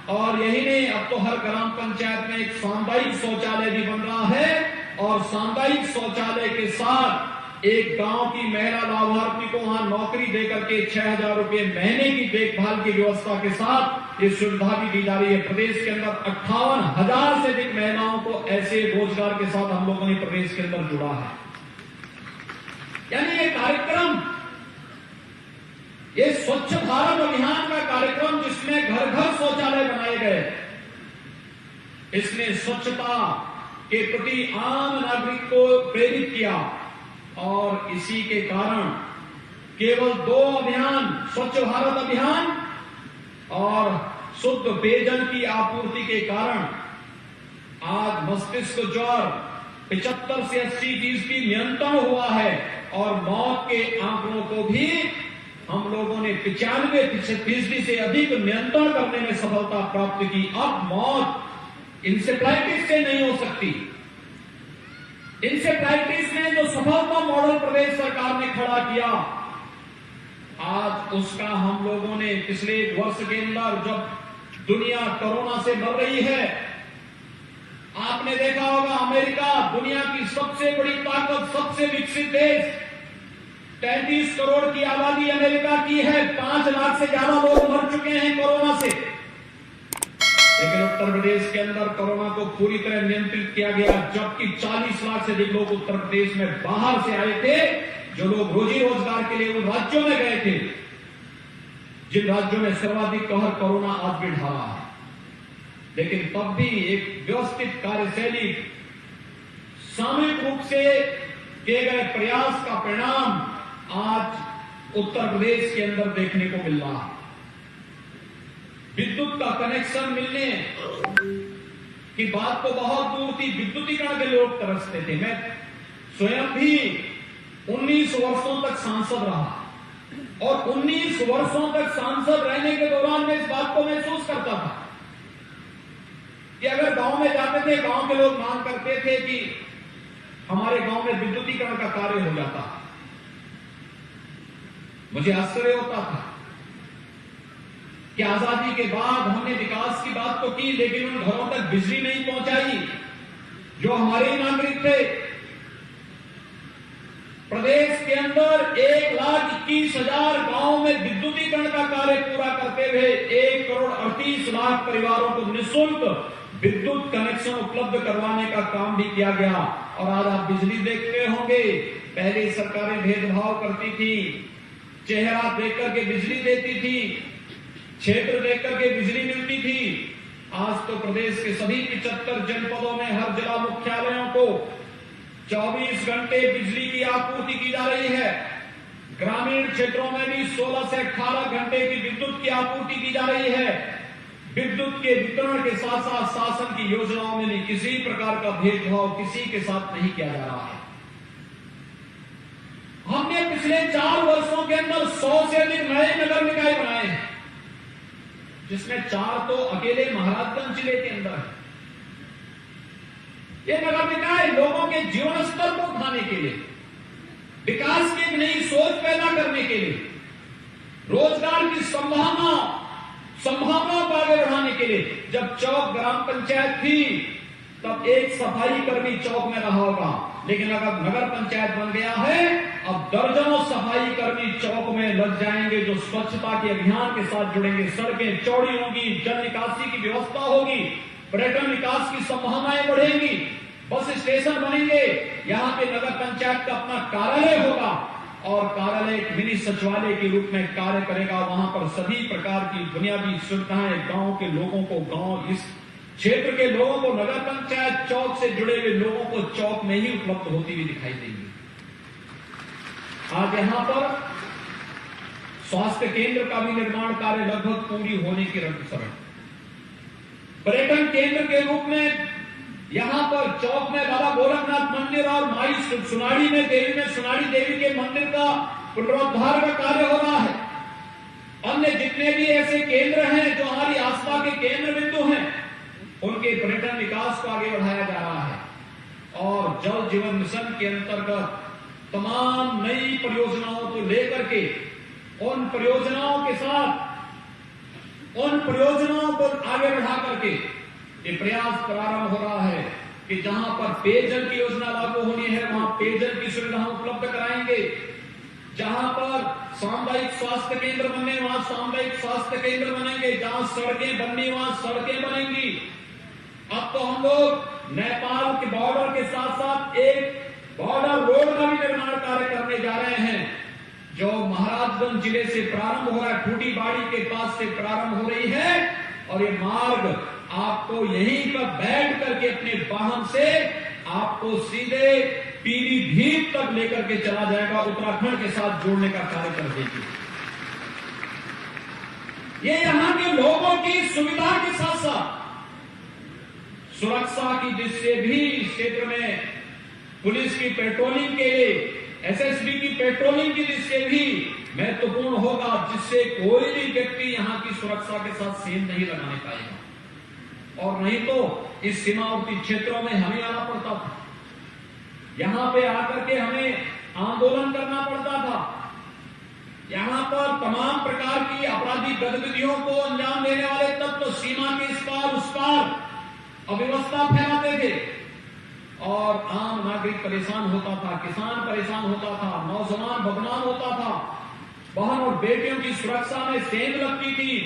[SPEAKER 3] और यही नहीं, अब तो हर ग्राम पंचायत में एक सामुदायिक शौचालय भी बन रहा है और सामुदायिक शौचालय के साथ एक गांव की महिला लाभार्थी को वहां नौकरी देकर के 6,000 रुपए महीने की देखभाल की व्यवस्था के साथ ये सुविधा भी दी जा रही है। प्रदेश के अंदर 58,000 से अधिक महिलाओं को ऐसे रोजगार के साथ हम लोगों ने प्रदेश के अंदर जुड़ा है। यानी ये कार्यक्रम, ये स्वच्छ भारत अभियान का कार्यक्रम जिसमें घर घर शौचालय बनाए गए, इसने स्वच्छता के प्रति आम नागरिक को प्रेरित किया। और इसी के कारण केवल 2 अभियान, स्वच्छ भारत अभियान और शुद्ध पेयजल की आपूर्ति के कारण आज मस्तिष्क ज्वर 75 से 80% नियंत्रण हुआ है और मौत के आंकड़ों को भी हम लोगों ने 95% से अधिक नियंत्रण करने में सफलता प्राप्त की। अब मौत इंसेफ्लाइटिस से नहीं हो सकती। इंसेफ्लाइटिस ने जो सफलता मॉडल प्रदेश सरकार ने खड़ा किया, आज उसका हम लोगों ने पिछले 1 वर्ष के अंदर, जब दुनिया कोरोना से मर रही है, आपने देखा होगा अमेरिका दुनिया की सबसे बड़ी ताकत, सबसे विकसित देश, 33 करोड़ की आबादी अमेरिका की है, 5 लाख से ज्यादा लोग मर चुके हैं कोरोना से। लेकिन उत्तर प्रदेश के अंदर कोरोना को पूरी तरह नियंत्रित किया गया, जबकि 40 लाख से अधिक लोग उत्तर प्रदेश में बाहर से आए थे, जो लोग रोजी रोजगार के लिए उन राज्यों में गए थे जिन राज्यों में सर्वाधिक कहर कोरोना आज भी ढाला है। लेकिन तब भी एक व्यवस्थित कार्यशैली, सामूहिक रूप से किए गए प्रयास का परिणाम आज उत्तर प्रदेश के अंदर देखने को मिल रहा है। विद्युत का कनेक्शन मिलने की बात तो बहुत दूर थी, विद्युतीकरण के लोग तरसते थे। मैं स्वयं भी 19 वर्षों तक सांसद रहा और 19 वर्षों तक सांसद रहने के दौरान मैं इस बात को महसूस करता था कि अगर गांव में जाते थे, गांव के लोग मांग करते थे कि हमारे गांव में विद्युतीकरण का कार्य हो जाता। मुझे आश्चर्य होता था कि आजादी के बाद हमने विकास की बात तो की, लेकिन उन घरों तक बिजली नहीं पहुंचाई जो हमारे ही नागरिक थे। प्रदेश के अंदर 1,21,000 गांव में विद्युतीकरण का कार्य पूरा करते हुए 1,38,00,000 परिवारों को निःशुल्क विद्युत कनेक्शन उपलब्ध करवाने का काम भी किया गया। और आज आप बिजली देखते होंगे, पहले सरकारें भेदभाव करती थी, चेहरा देख करके बिजली देती थी, क्षेत्र देख करके बिजली मिलती थी। आज तो प्रदेश के सभी 75 जनपदों में हर जिला मुख्यालयों को 24 घंटे बिजली की आपूर्ति की जा रही है। ग्रामीण क्षेत्रों में भी 16 से 18 घंटे की विद्युत की आपूर्ति की जा रही है। विद्युत के वितरण के साथ साथ शासन की योजनाओं में भी किसी प्रकार का भेदभाव किसी के साथ नहीं किया जा रहा है। हमने पिछले 4 वर्षों के अंदर 100 से अधिक नए नगर निकाय बनाए हैं, जिसमें 4 तो अकेले महाराजगंज जिले के अंदर है। ये नगर निकाय लोगों के जीवन स्तर को उठाने के लिए, विकास की एक नई सोच पैदा करने के लिए, रोजगार की संभावनाओं को आगे बढ़ाने के लिए। जब चौक ग्राम पंचायत थी तब एक सफाई कर्मी चौक में रहा होगा, लेकिन अगर नगर पंचायत बन गया है, अब दर्जनों सफाई कर्मी चौक में लग जाएंगे जो स्वच्छता के अभियान के साथ जुड़ेंगे। सड़कें चौड़ी होंगी, जल निकासी की व्यवस्था होगी, पर्यटन विकास की संभावनाएं बढ़ेंगी, बस स्टेशन बनेंगे, यहाँ पे नगर पंचायत का अपना कार्यालय होगा और कार्यालय एक मिनी सचिवालय के रूप में कार्य करेगा। वहां पर सभी प्रकार की बुनियादी सुविधाएं गांव के लोगों को, गांव इस क्षेत्र के लोगों को, नगर पंचायत चौक से जुड़े हुए लोगों को चौक में ही उपलब्ध होती हुई दिखाई देंगी। आज यहां पर स्वास्थ्य केंद्र का भी निर्माण कार्य लगभग पूरी होने की रफ्तार। पर्यटन केंद्र के रूप में यहां पर चौक में बाबा गोरखनाथ मंदिर और माई सुनाड़ी में सुनाड़ी देवी के मंदिर का पुनरुद्धार का कार्य हो रहा है। अन्य जितने भी ऐसे केंद्र हैं जो हमारी आस्था के केंद्र बिंदु हैं, उनके पर्यटन विकास को आगे बढ़ाया जा रहा है। और जल जीवन मिशन के अंतर्गत तमाम नई परियोजनाओं को लेकर के उन परियोजनाओं के साथ उन परियोजनाओं को आगे बढ़ा करके ये प्रयास प्रारंभ हो रहा है कि जहां पर पेयजल की योजना लागू होनी है वहां पेयजल की सुविधा उपलब्ध कराएंगे। जहां पर सामुदायिक स्वास्थ्य केंद्र बनने वहां सामुदायिक स्वास्थ्य केंद्र बनेंगे, जहां सड़कें बननी वहां सड़कें बनेंगी। अब तो हम लोग नेपाल के बॉर्डर के साथ साथ एक बॉर्डर रोड का भी निर्माण कार्य करने जा रहे हैं, जो महाराजगंज जिले से प्रारंभ हो रहा है, ठूटीबाड़ी के पास से प्रारंभ हो रही है। और ये मार्ग आपको यहीं पर बैठ करके अपने वाहन से आपको सीधे पीलीभीत तक लेकर के चला जाएगा, उत्तराखंड के साथ जोड़ने का कार्य कर देगी। ये यहां के लोगों की सुविधा के साथ साथ सुरक्षा की दृष्टि भी इस क्षेत्र में पुलिस की पेट्रोलिंग के लिए, एसएसबी की पेट्रोलिंग की दृष्टि भी महत्वपूर्ण होगा, जिससे कोई भी व्यक्ति यहां की सुरक्षा के साथ सेंध नहीं लगाने पाएगा। और नहीं तो इस सीमावर्ती क्षेत्रों में हमें आना पड़ता था, यहां पे आकर के हमें आंदोलन करना पड़ता था, यहां पर तमाम प्रकार की आपराधिक गतिविधियों को अंजाम देने वाले तत्व सीमा के इस पार उस पार अव्यवस्था फैलाते थे और आम नागरिक परेशान होता था, किसान परेशान होता था, नौजवान बदनाम होता था, बहन और बेटियों की सुरक्षा में सेंध लगती थी,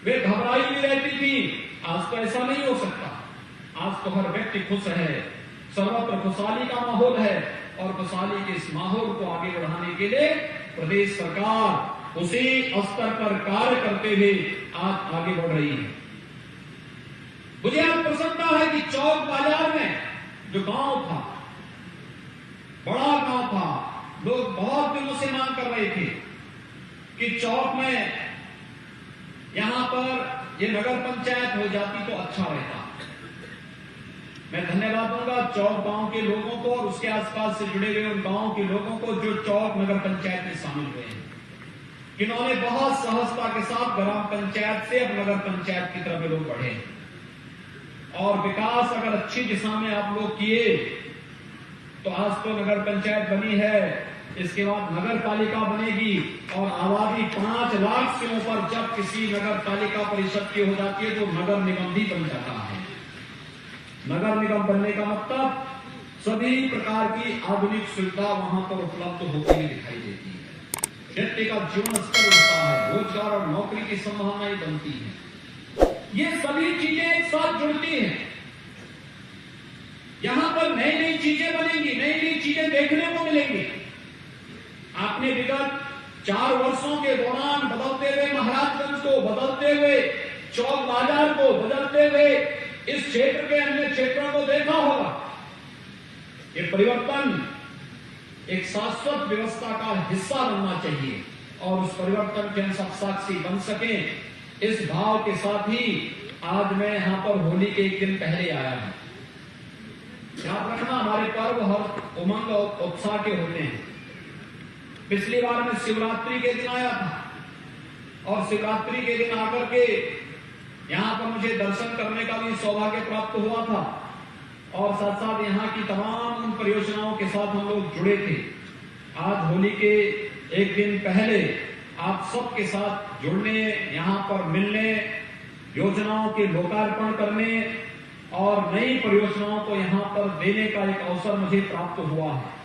[SPEAKER 3] वे घबराई भी रहती थी। आज तो ऐसा नहीं हो सकता। आज तो हर व्यक्ति खुश है, सर्वत्र खुशहाली का माहौल है और खुशहाली के इस माहौल को आगे बढ़ाने के लिए प्रदेश सरकार उसी स्तर पर कार्य करते हुए आज आगे बढ़ रही है। मुझे आज प्रसन्नता है कि चौक बाजार में जो गांव था, बड़ा गांव था, लोग बहुत दिनों से मांग कर रहे थे कि चौक में यहां पर ये नगर पंचायत हो जाती तो अच्छा रहता। मैं धन्यवाद दूंगा चौक गांव के लोगों को और उसके आसपास से जुड़े हुए उन गांव के लोगों को जो चौक नगर पंचायत में शामिल हुए हैं, जिन्होंने बहुत सहजता के साथ ग्राम पंचायत से अब नगर पंचायत की तरफ लोग बढ़े और विकास अगर अच्छी दिशा में आप लोग किए तो आज तो नगर पंचायत बनी है, इसके बाद नगर पालिका बनेगी और आबादी 5 लाख से ऊपर जब किसी नगर पालिका परिषद की हो जाती है तो नगर निगम भी बन जाता है। नगर निगम बनने का मतलब सभी प्रकार की आधुनिक सुविधा वहां पर उपलब्ध होती हुई दिखाई देती है, व्यक्ति का जीवन स्तर बढ़ता है, रोजगार और नौकरी की संभावनाएं बनती हैं। ये सभी चीजें एक साथ जुड़ती हैं। यहां पर नई नई चीजें बनेंगी, नई नई चीजें देखने को मिलेंगी। आपने विगत 4 वर्षों के दौरान बदलते हुए महाराजगंज को, बदलते हुए चौक बाजार को, बदलते हुए इस क्षेत्र के अन्य क्षेत्रों को देखा होगा। ये परिवर्तन एक शाश्वत व्यवस्था का हिस्सा बनना चाहिए और उस परिवर्तन के हम सब साक्षी बन सके, इस भाव के साथ ही आज मैं यहां पर होली के एक दिन पहले आया हूं। याद रखना, हमारे पर्व हर उमंग और उत्साह के होते हैं। पिछली बार मैं शिवरात्रि के दिन आया था और शिवरात्रि के दिन आकर के यहां पर मुझे दर्शन करने का भी सौभाग्य प्राप्त हुआ था और साथ साथ यहां की तमाम उन परियोजनाओं के साथ हम लोग जुड़े थे। आज होली के एक दिन पहले आप सबके साथ जुड़ने, यहां पर मिलने, योजनाओं के लोकार्पण करने और नई परियोजनाओं को यहां पर देने का एक अवसर मुझे प्राप्त हुआ है।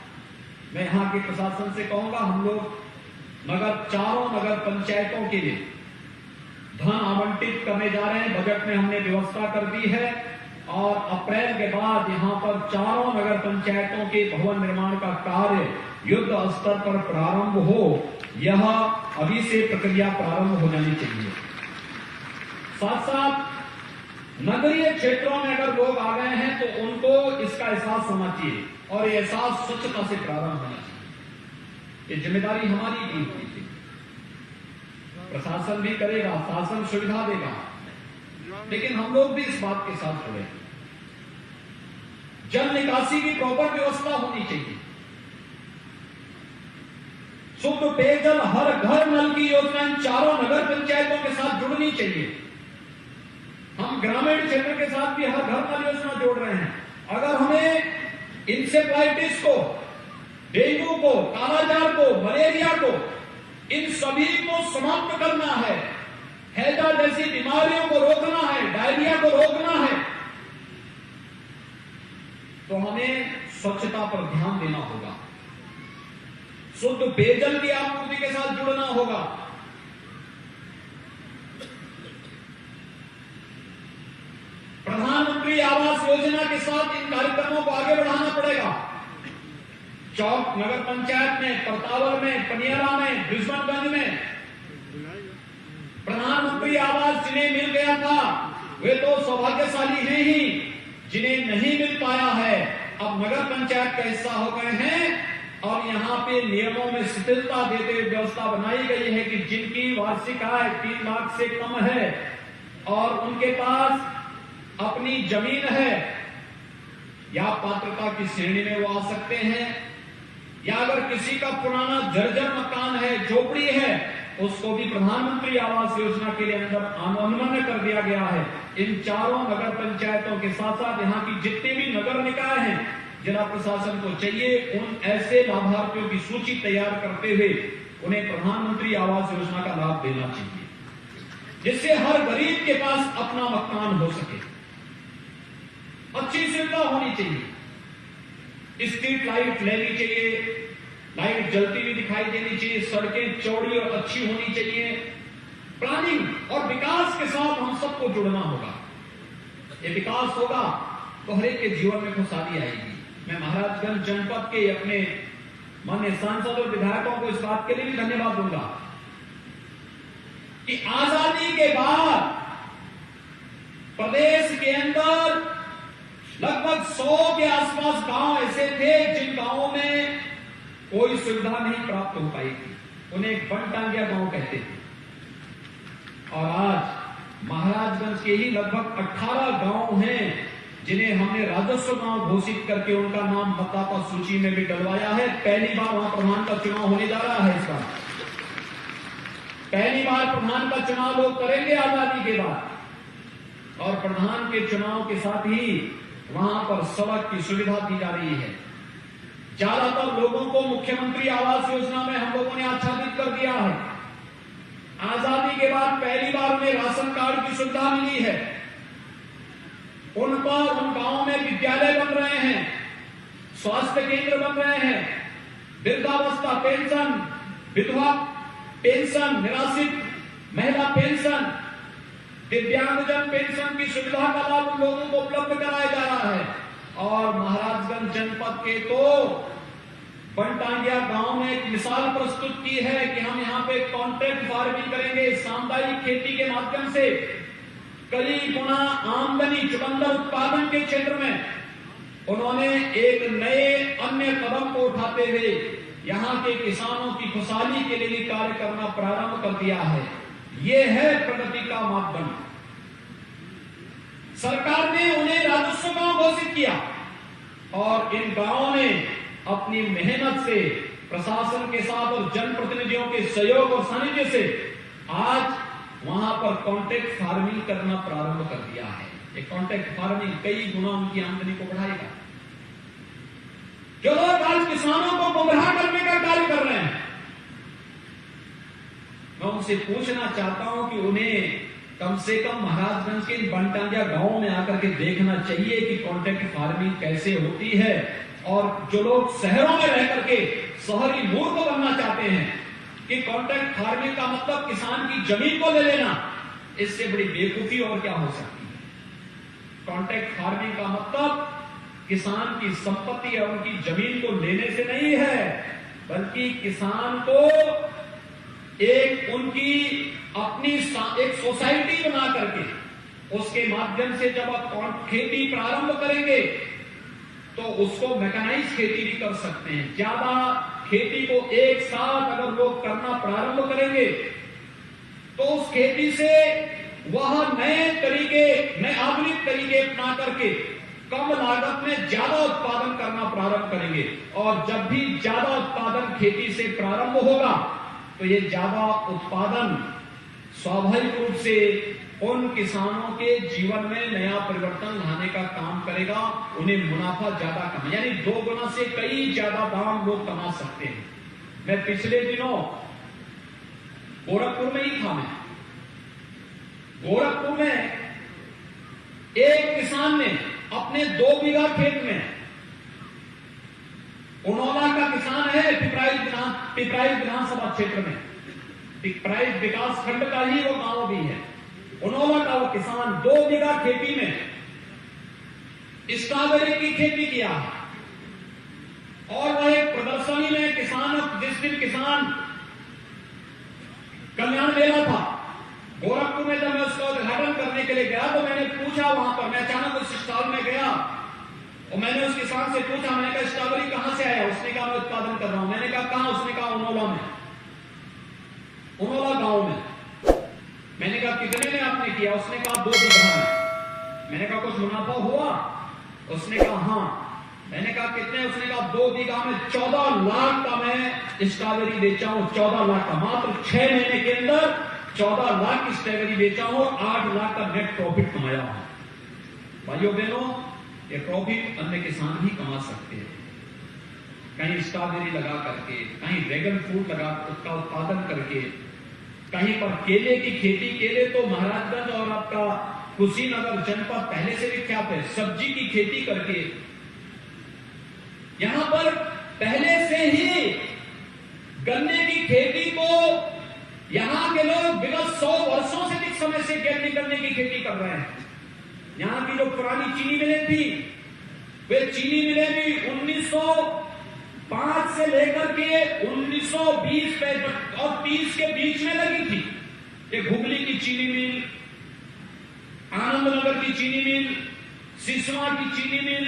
[SPEAKER 3] मैं यहां के प्रशासन से कहूंगा, हम लोग चारों नगर पंचायतों के लिए धन आवंटित करने जा रहे हैं। बजट में हमने व्यवस्था कर दी है और अप्रैल के बाद यहां पर चारों नगर पंचायतों के भवन निर्माण का कार्य युद्ध स्तर पर प्रारंभ हो, यह अभी से प्रक्रिया प्रारंभ हो जानी चाहिए। साथ साथ नगरीय क्षेत्रों में अगर लोग आ गए हैं तो उनको इसका एहसास होना चाहिए और ये एहसास स्वच्छता से प्रारंभ होना चाहिए। ये जिम्मेदारी हमारी भी होती थी। प्रशासन भी करेगा, शासन सुविधा देगा, लेकिन हम लोग भी इस बात के साथ जुड़े। जल निकासी की प्रॉपर व्यवस्था होनी चाहिए। शुद्ध पेयजल हर घर नल की योजना इन चारों नगर पंचायतों के साथ जुड़नी चाहिए। हम ग्रामीण क्षेत्र के साथ भी हर घर नल योजना जोड़ रहे हैं। अगर हमें इंसेफ्लाइटिस को, डेंगू को, कालाजार को, मलेरिया को, इन सभी को समाप्त करना है, हैजा जैसी बीमारियों को रोकना है, डायरिया को रोकना है, तो हमें स्वच्छता पर ध्यान देना होगा, शुद्ध पेयजल की आपूर्ति के साथ जुड़ना होगा। प्रधानमंत्री आवास योजना के साथ इन कार्यक्रमों को आगे बढ़ाना पड़ेगा। चौक नगर पंचायत में, परतावल में, पनियरा में, दुश्मनगंज में प्रधानमंत्री आवास जिन्हें मिल गया था वे तो सौभाग्यशाली हैं ही, जिन्हें नहीं मिल पाया है अब नगर पंचायत का हिस्सा हो गए हैं और यहाँ पे नियमों में शिथिलता देते हुए व्यवस्था बनाई गई है कि जिनकी वार्षिक आय 3 लाख से कम है और उनके पास अपनी जमीन है, या पात्रता की श्रेणी में वो आ सकते हैं, या अगर किसी का पुराना जर्जर मकान है, झोपड़ी है, उसको भी प्रधानमंत्री आवास योजना के लिए अंदर अनुमन्य कर दिया गया है। इन चारों नगर पंचायतों के साथ साथ यहाँ की जितने भी नगर निकाय हैं, जिला प्रशासन को चाहिए उन ऐसे लाभार्थियों की सूची तैयार करते हुए उन्हें प्रधानमंत्री आवास योजना का लाभ देना चाहिए, जिससे हर गरीब के पास अपना मकान हो सके। अच्छी सुविधा होनी चाहिए, स्ट्रीट लाइट लेनी चाहिए, लाइट जलती हुई दिखाई देनी चाहिए, सड़कें चौड़ी और अच्छी होनी चाहिए। प्लानिंग और विकास के साथ हम सबको जुड़ना होगा। ये विकास होगा तो हर एक के जीवन में खुशहाली आएगी। मैं महाराजगंज जनपद के अपने माननीय सांसद और विधायकों को इस बात के लिए भी धन्यवाद दूंगा कि आजादी के बाद प्रदेश के अंदर लगभग 100 के आसपास गांव ऐसे थे जिन गांवों में कोई सुविधा नहीं प्राप्त हो पाई थी, उन्हें बनटांगिया गांव कहते थे। और आज महाराजगंज के ही लगभग 18 गांव हैं जिन्हें हमने राजस्व गांव घोषित करके उनका नाम मतदाता सूची में भी डलवाया है। पहली बार वहां प्रधान का चुनाव होने जा रहा है। इस बार पहली बार प्रधान का चुनाव लोग करेंगे आजादी के बाद, और प्रधान के चुनाव के साथ ही वहां पर सड़क की सुविधा दी जा रही है। ज्यादातर लोगों को मुख्यमंत्री आवास योजना में हम लोगों ने आच्छादित कर दिया है। आजादी के बाद पहली बार उन्हें राशन कार्ड की सुविधा मिली है। उन गांवों में विद्यालय बन रहे हैं, स्वास्थ्य केंद्र बन रहे हैं, वृद्धावस्था पेंशन, विधवा पेंशन, निराश्रित महिला पेंशन, दिव्यांगजन पेंशन की सुविधा का लाभ उन लोगों को उपलब्ध कराया जा रहा है। और महाराजगंज जनपद के तो बनटांगिया गांव में एक मिसाल प्रस्तुत की है कि हम यहाँ पे कॉन्ट्रैक्ट फार्मिंग करेंगे। सामुदायिक खेती के माध्यम से कई गुना आमदनी चुकंदर उत्पादन के क्षेत्र में उन्होंने एक नए अन्य कदम को उठाते हुए यहाँ के किसानों की खुशहाली के लिए भी कार्य करना प्रारंभ कर दिया है। ये है प्रगति का मापदंड। सरकार ने उन्हें राजस्व गांव घोषित किया और इन गांवों ने अपनी मेहनत से प्रशासन के साथ और जनप्रतिनिधियों के सहयोग और सानिध्य से आज वहां पर कॉन्ट्रैक्ट फार्मिंग करना प्रारंभ कर दिया है। ये कॉन्ट्रैक्ट फार्मिंग कई गुना उनकी आमदनी को बढ़ाएगा। जो लोग आज किसानों को गुमराह करने का कार्य कर रहे हैं, मैं उनसे पूछना चाहता हूं कि उन्हें कम से कम महाराजगंज के बनटांगिया गांव में आकर के देखना चाहिए कि कॉन्ट्रैक्ट फार्मिंग कैसे होती है। और जो लोग शहरों में रह करके शहरी मूर्ख बनना चाहते हैं कि कॉन्ट्रैक्ट फार्मिंग का मतलब किसान की जमीन को ले लेना, इससे बड़ी बेवकूफी और क्या हो सकती है। कॉन्ट्रैक्ट फार्मिंग का मतलब किसान की संपत्ति और उनकी जमीन को लेने से नहीं है, बल्कि किसान को एक उनकी अपनी एक सोसाइटी बना करके उसके माध्यम से जब आप खेती प्रारंभ करेंगे तो उसको मैकेनाइज खेती भी कर सकते हैं। ज्यादा खेती को एक साथ अगर लोग करना प्रारंभ करेंगे तो उस खेती से वह नए तरीके, नए आधुनिक तरीके अपना करके कम लागत में ज्यादा उत्पादन करना प्रारंभ करेंगे। और जब भी ज्यादा उत्पादन खेती से प्रारंभ होगा तो ये ज्यादा उत्पादन स्वाभाविक रूप से उन किसानों के जीवन में नया परिवर्तन लाने का काम करेगा। उन्हें मुनाफा ज्यादा कमा, यानी 2 गुना से कई ज्यादा दाम लोग कमा सकते हैं। मैं पिछले दिनों गोरखपुर में ही था। मैं गोरखपुर में एक किसान ने अपने 2 बीघा खेत में, उनौला का किसान है, पिपराइच विधानसभा क्षेत्र में, पिपराइच विकास खंड का ही वो गांव भी है। उनौला का वो किसान 2 बीघा खेती में स्ट्रॉबेरी की खेती किया और वह एक प्रदर्शनी में किसान, जिस दिन किसान कल्याण मेला था गोरखपुर में, जब मैं उसका उद्घाटन करने के लिए गया तो मैंने पूछा वहां पर, मैं अचानक उस स्टॉल में गया और मैंने उस किसान से पूछा, मैंने कहा स्ट्रॉबेरी कहां से आया? उसने कहा मैं उत्पादन कर रहा हूं। मैंने कहा कहां? उसने कहा उनौला में, उनौला गांव में। मैंने कहा कितने में आपने किया? उसने कहा 2 बीघा में। मैंने कहा कुछ मुनाफा हुआ? उसने कहा हाँ। मैंने कहा कितने? उसने कहा 2 बीघा में 14 लाख का मैं स्ट्रॉबेरी बेचा हूं। 14 लाख का, मात्र 6 महीने के अंदर 14 लाख की स्ट्रॉबेरी बेचा हूं, 8 लाख का नेट प्रॉफिट कमाया हूं। भाइयों बहनों, ये प्रॉफिट अन्य किसान भी कमा सकते हैं। कहीं स्ट्रॉबेरी लगा करके, कहीं ड्रैगन फ्रूट लगा उसका उत्पादन करके, कहीं पर केले की खेती। केले तो महाराजगंज और आपका कुशीनगर जनपद पहले से विख्यात है। सब्जी की खेती करके यहां पर पहले से ही गन्ने की खेती को यहां के लोग विगत 100 वर्षों से अधिक समय से गन्ने की खेती कर रहे हैं। यहाँ की जो पुरानी चीनी मिलें थी, वे चीनी मिलें भी 1905 से लेकर के 1920 और 30 के बीच में लगी थी। ये घुगली की चीनी मिल, आनंदनगर की चीनी मिल, सिसवा की चीनी मिल,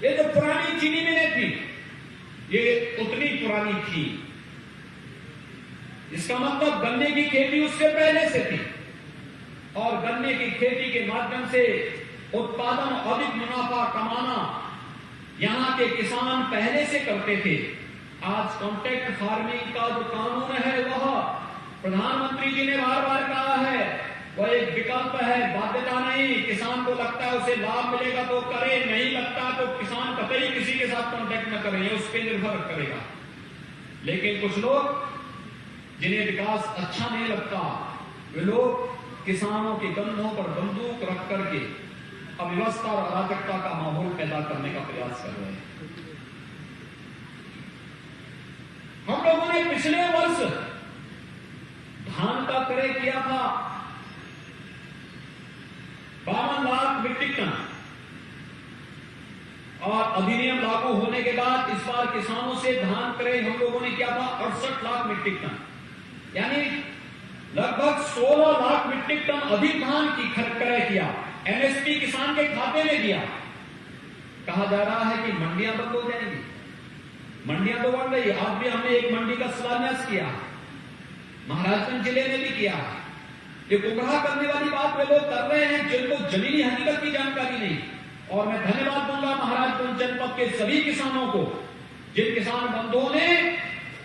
[SPEAKER 3] ये जो पुरानी चीनी मिलें थी, ये उतनी पुरानी थी। इसका मतलब गन्ने की खेती उससे पहले से थी और गन्ने की खेती के माध्यम से उत्पादन, अधिक मुनाफा कमाना यहां के किसान पहले से करते थे। आज कॉन्ट्रैक्ट फार्मिंग का जो कानून है वह प्रधानमंत्री जी ने बार बार कहा है वह एक विकल्प है, बाध्यता नहीं। किसान को लगता है उसे लाभ मिलेगा तो करे, नहीं लगता तो किसान कतई किसी के साथ कॉन्टैक्ट न करें, उस पर निर्भर करेगा। लेकिन कुछ लोग जिन्हें विकास अच्छा नहीं लगता, वे लोग किसानों के कंधों पर बंदूक रख करके अव्यवस्था और अराजकता का माहौल पैदा करने का प्रयास कर रहे हैं। हम लोगों ने पिछले वर्ष धान का क्रय किया था 52 लाख मीट्रिक टन और अधिनियम लागू होने के बाद इस बार किसानों से धान क्रय हम लोगों ने किया था 68 लाख मीट्रिक टन, यानी लगभग 16 लाख मीट्रिक टन अधिक धान की क्रय किया। एमएसपी किसान के खाते में दिया। कहा जा रहा है कि मंडियां बंद हो जाएंगी। मंडियां तो बन गई। आज भी हमने एक मंडी का शिलान्यास किया, महाराजगंज जिले में भी किया। ये गुमराह करने वाली बात वे लोग कर रहे हैं जिनको जमीनी हकीकत की जानकारी नहीं। और मैं धन्यवाद दूंगा महाराजगंज जनपद के सभी किसानों को, जिन किसान बंधुओं ने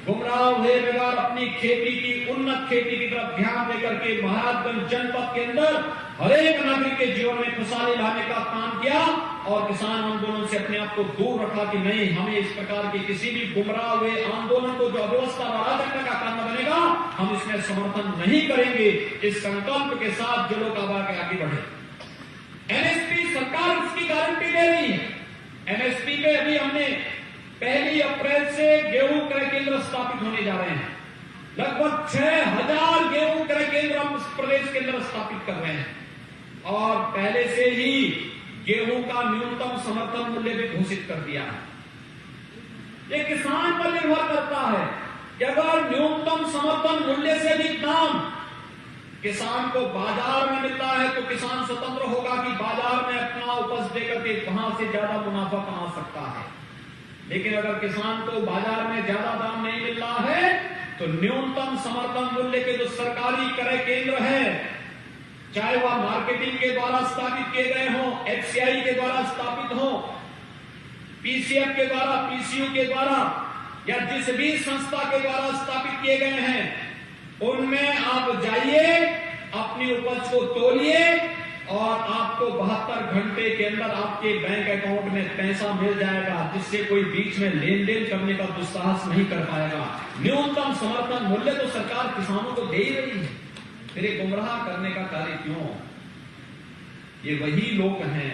[SPEAKER 3] गुमराह हुए बगैर अपनी खेती की, उन्नत खेती की तरफ ध्यान देकर के महाराजगंज जनपद के अंदर हर एक नागरिक के जीवन में खुशहाली लाने का काम किया और किसान आंदोलन से अपने आप को दूर रखा कि नहीं, हमें इस प्रकार के किसी भी गुमराह हुए आंदोलन को जो अव्यवस्था और अराजकता का कारण बनेगा, हम इसमें समर्थन नहीं करेंगे। इस संकल्प के साथ जो लोग आगे बढ़े। एमएसपी सरकार उसकी गारंटी दे रही है। एमएसपी पे अभी हमने 1 अप्रैल से गेहूं क्रय केंद्र स्थापित होने जा रहे हैं। लगभग 6000 गेहूं क्रय केंद्र हम प्रदेश के अंदर स्थापित कर रहे हैं और पहले से ही गेहूं का न्यूनतम समर्थन मूल्य भी घोषित कर दिया है। ये किसान पर निर्भर करता है कि अगर न्यूनतम समर्थन मूल्य से भी कम किसान को बाजार में मिलता है तो किसान स्वतंत्र होगा कि बाजार में अपना उपज देकर के वहां से ज्यादा मुनाफा कमा सकता है। लेकिन अगर किसान को बाजार में ज्यादा दाम नहीं मिल रहा है तो न्यूनतम समर्थन मूल्य के जो सरकारी क्रय केंद्र है, चाहे वह मार्केटिंग के द्वारा स्थापित किए गए हों, एफसीआई के द्वारा स्थापित हों, पीसीएफ के द्वारा, पीसीयू के द्वारा या जिस भी संस्था के द्वारा स्थापित किए गए हैं, उनमें आप जाइए, अपनी उपज को तोलिए और आपको 72 घंटे के अंदर आपके बैंक अकाउंट में पैसा मिल जाएगा, जिससे कोई बीच में लेन देन करने का दुस्साहस नहीं कर पाएगा। न्यूनतम समर्थन मूल्य तो सरकार किसानों को दे ही रही है, फिर गुमराह करने का कार्य क्यों? ये वही लोग हैं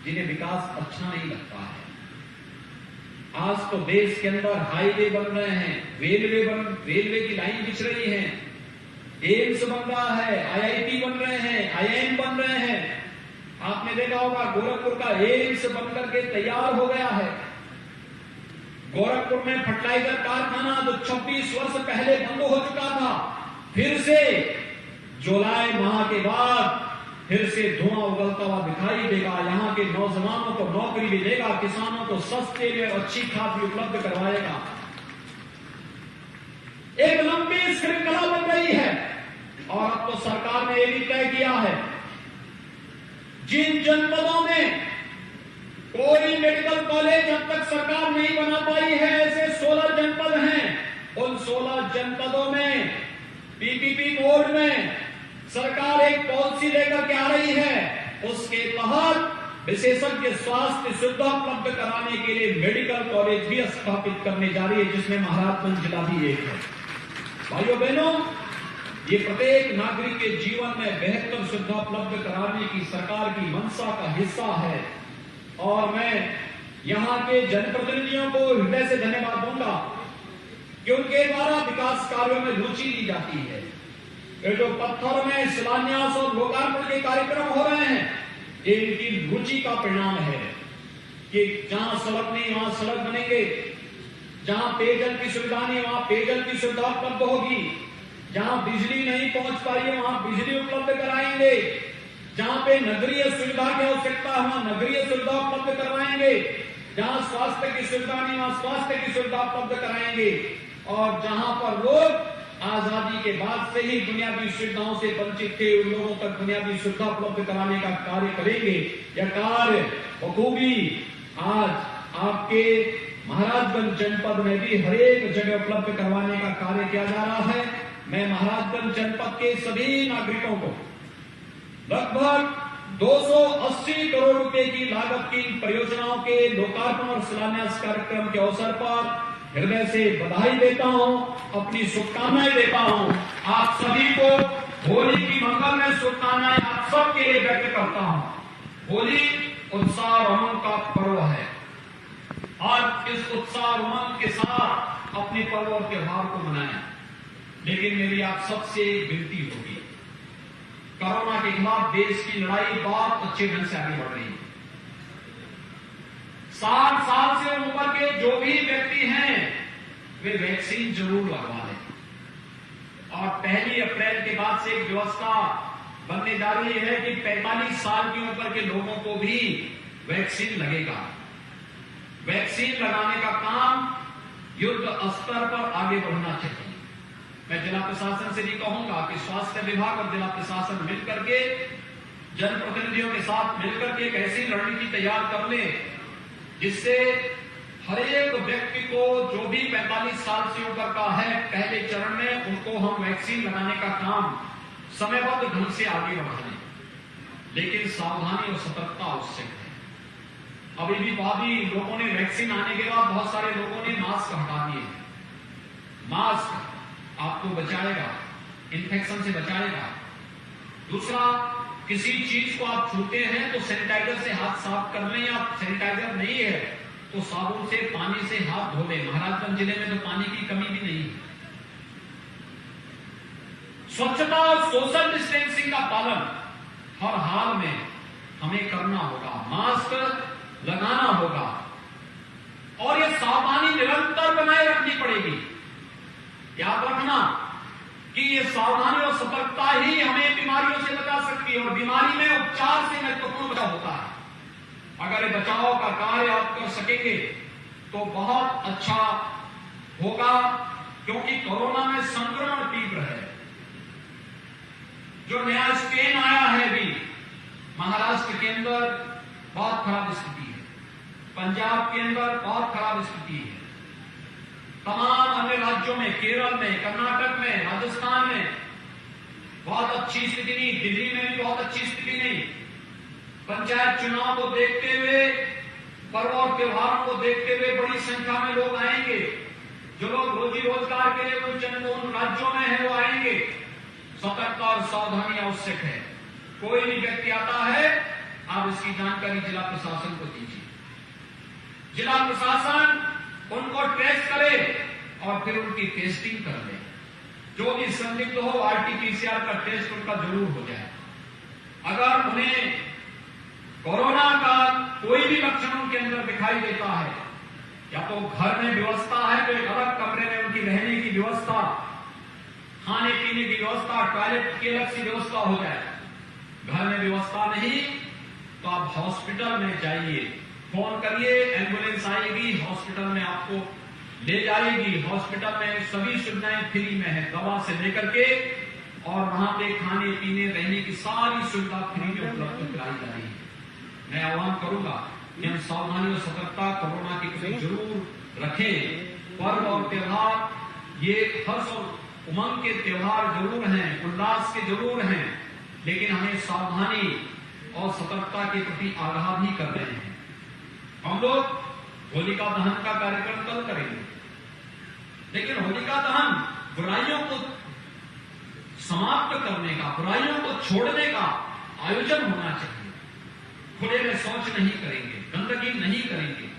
[SPEAKER 3] जिन्हें विकास अच्छा नहीं लगता है। आज तो देश के अंदर हाईवे बन रहे हैं, रेलवे की लाइन बिछ रही है, एम्स बन रहा है, आईआईटी बन रहे हैं, आईआईएम बन रहे हैं। आपने देखा होगा गोरखपुर का एम्स बनकर के तैयार हो गया है। गोरखपुर में फर्टिलाइजर कारखाना जो 26 वर्ष पहले बंद हो चुका था, फिर से जुलाई माह के बाद फिर से धुआं उगलता हुआ दिखाई देगा। यहाँ के नौजवानों को नौकरी भी देगा, किसानों को सस्ते में अच्छी खाद भी उपलब्ध करवाएगा। एक लंबी श्रृंखला बन रही है और अब तो सरकार ने यह भी तय किया है, जिन जनपदों में कोई मेडिकल कॉलेज अब तक सरकार नहीं बना पाई है, ऐसे 16 जनपद हैं। उन 16 जनपदों में पीपीपी बोर्ड में सरकार एक पॉलिसी लेकर के आ रही है। उसके तहत विशेषज्ञ स्वास्थ्य सुविधा उपलब्ध कराने के लिए मेडिकल कॉलेज भी स्थापित करने जा रही है, जिसमें महाराजगंज जिला भी एक है। भाइयों बहनों, ये प्रत्येक नागरिक के जीवन में बेहतर सुविधा उपलब्ध कराने की सरकार की मंशा का हिस्सा है और मैं यहाँ के जनप्रतिनिधियों को हृदय से धन्यवाद दूंगा कि उनके द्वारा विकास कार्यों में रुचि ली जाती है। ये जो पत्थर में शिलान्यास और लोकार्पण के कार्यक्रम हो रहे हैं, ये इनकी रुचि का परिणाम है कि जहां सड़क नहीं वहां सड़क बनेंगे, जहां पेयजल की सुविधा नहीं वहां पेयजल की सुविधा उपलब्ध होगी, जहां बिजली नहीं पहुंच पा रही है वहां बिजली उपलब्ध कराएंगे, जहां पे नगरीय सुविधा की आवश्यकता है वहां नगरीय सुविधा उपलब्ध करवाएंगे, जहां स्वास्थ्य की सुविधा नहीं वहां स्वास्थ्य की सुविधा उपलब्ध कराएंगे, और जहां पर लोग आजादी के बाद से ही बुनियादी सुविधाओं से वंचित थे उन लोगों तक बुनियादी सुविधा उपलब्ध कराने का कार्य करेंगे। यह कार्य बखूबी आज आपके महाराजगंज जनपद में भी हर एक जगह उपलब्ध करवाने का कार्य किया जा रहा है। मैं महाराजगंज जनपद के सभी नागरिकों को लगभग 280 करोड़ रुपए की लागत की परियोजनाओं के लोकार्पण और शिलान्यास कार्यक्रम के अवसर पर हृदय से बधाई देता हूं, अपनी शुभकामनाएं देता हूं। आप सभी को होली की मंगलमय शुभकामनाएं आप सबके लिए व्यक्त करता हूं। होली उत्साह और उमंग का पर्व है और इस उत्साह और उमंग के साथ अपने पर्व और त्योहार को मनाएं। लेकिन मेरी आप सबसे विनती होगी, कोरोना के खिलाफ देश की लड़ाई बहुत अच्छे ढंग से आगे बढ़ रही है। 60 साल से ऊपर के जो भी व्यक्ति हैं वे वैक्सीन जरूर लगवा लें। और 1 अप्रैल के बाद से एक व्यवस्था बनने जा रही है कि 45 साल के ऊपर के लोगों को भी वैक्सीन लगेगा। वैक्सीन लगाने का काम युद्ध स्तर पर आगे बढ़ना चाहिए। मैं जिला प्रशासन से भी कहूंगा कि स्वास्थ्य विभाग और जिला प्रशासन मिलकर के जनप्रतिनिधियों के साथ मिलकर के एक ऐसी रणनीति तैयार कर ले जिससे हर एक व्यक्ति को जो भी 45 साल से ऊपर का है पहले चरण में उनको हम वैक्सीन लगाने का काम समयबद्ध ढंग से आगे बढ़ाएं। लेकिन सावधानी और सतर्कता आवश्यक है। अभी भी बादी लोगों ने वैक्सीन आने के बाद बहुत सारे लोगों ने मास्क हटा दिए। मास्क आपको बचाएगा, इन्फेक्शन से बचाएगा। दूसरा, किसी चीज को आप छूते हैं तो सैनिटाइजर से हाथ साफ कर लें, या सैनिटाइजर नहीं है तो साबुन से पानी से हाथ धो लें। महाराजगंज जिले में तो पानी की कमी भी नहीं है। स्वच्छता और सोशल डिस्टेंसिंग का पालन हर हाल में हमें करना होगा, मास्क लगाना होगा और ये सावधानी निरंतर बनाए रखनी पड़ेगी। याद रखना कि ये सावधानी और सतर्कता ही हमें बीमारियों से बचा सकती है और बीमारी में उपचार से महत्वपूर्ण बचाव होता है। अगर ये बचाव का कार्य आप कर सकेंगे तो बहुत अच्छा होगा, क्योंकि कोरोना में संक्रमण तीव्र है। जो नया स्ट्रेन आया है भी महाराष्ट्र के अंदर बहुत खराब स्थिति है, पंजाब के अंदर बहुत खराब स्थिति है, तमाम अन्य राज्यों में, केरल में, कर्नाटक में, राजस्थान में बहुत अच्छी स्थिति नहीं, दिल्ली में भी बहुत अच्छी स्थिति नहीं। पंचायत चुनाव को देखते हुए, पर्व और त्योहारों को देखते हुए बड़ी संख्या में लोग आएंगे। जो लोग रोजी रोजगार के लिए उन राज्यों में है वो आएंगे। सतर्कता और सावधानी आवश्यक है। कोई भी व्यक्ति आता है आप इसकी जानकारी जिला प्रशासन को दीजिए। जिला प्रशासन उनको ट्रेस करे और फिर उनकी टेस्टिंग कर ले। जो भी संदिग्ध हो आरटीपीसीआर का टेस्ट उनका जरूर हो जाए। अगर उन्हें कोरोना का कोई भी लक्षण उनके अंदर दिखाई देता है, या तो घर में व्यवस्था है तो एक अलग कमरे में उनकी रहने की व्यवस्था, खाने पीने की व्यवस्था, टॉयलेट की अलग सी व्यवस्था हो जाए। घर में व्यवस्था नहीं तो आप हॉस्पिटल में जाइए, फोन करिए, एम्बुलेंस आएगी, हॉस्पिटल में आपको ले जाएगी। हॉस्पिटल में सभी सुविधाएं फ्री में है, दवा से लेकर के, और वहां पे खाने पीने रहने की सारी सुविधा फ्री में उपलब्ध कराई जा रही है। मैं आह्वान करूंगा कि हम सावधानी और सतर्कता कोरोना के प्रति जरूर रखें। पर्व और त्योहार ये हर्ष और उमंग के त्योहार जरूर हैं, उल्लास के जरूर हैं, लेकिन हमें सावधानी और सतर्कता के प्रति आगाह भी कर रहे हैं। हम लोग होलिका दहन का कार्यक्रम कल करेंगे, लेकिन होलिका दहन बुराइयों को समाप्त करने का, बुराइयों को छोड़ने का आयोजन होना चाहिए। खुले में शौच नहीं करेंगे, गंदगी नहीं करेंगे।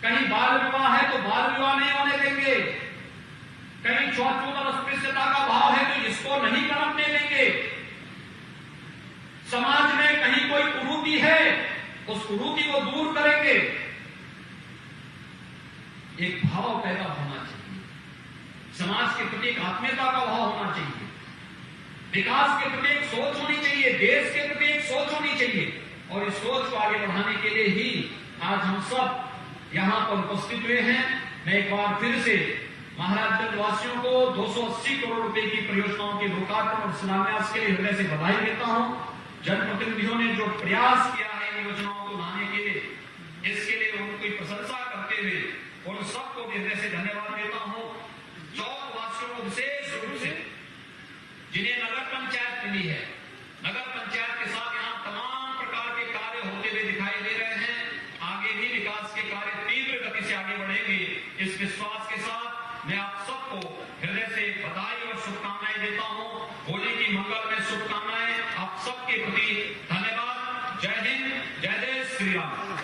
[SPEAKER 3] कहीं बाल विवाह है तो बाल विवाह नहीं होने देंगे, कहीं छूत और अस्पृश्यता का भाव है तो इसको नहीं पनपने देंगे। समाज में कहीं कोई कुरूति है उस कुरूति को दूर करेंगे। एक भाव पैदा होना चाहिए, समाज के प्रति एक आत्मीयता का भाव होना चाहिए, विकास के प्रति एक सोच होनी चाहिए, देश के प्रति एक सोच होनी चाहिए। और इस सोच को आगे बढ़ाने के लिए ही आज हम सब यहां पर उपस्थित हुए हैं। मैं एक बार फिर से महाराजगंज वासियों को 280 करोड़ रुपए की परियोजनाओं के लोकार्पण और शिलान्यास के लिए हृदय से बधाई देता हूं। जनप्रतिनिधियों ने जो प्रयास किया है इन योजनाओं को लाने के लिए, इसके लिए उनकी प्रशंसा करते हुए उन सबको हृदय से धन्यवाद देता हूं। चौक वासियों को विशेष रूप से, जिन्हें नगर पंचायत मिली है, नगर पंचायत के साथ यहाँ तमाम प्रकार के कार्य होते हुए दिखाई दे रहे हैं। आगे भी विकास के कार्य तीव्र गति से आगे बढ़ेंगे, इस विश्वास के साथ मैं आप सबको हृदय से बधाई और शुभकामनाएं देता हूं। होली की मंगलमय शुभकामनाएं आप सबके प्रति। धन्यवाद। जय हिंद, जय जय श्री राम।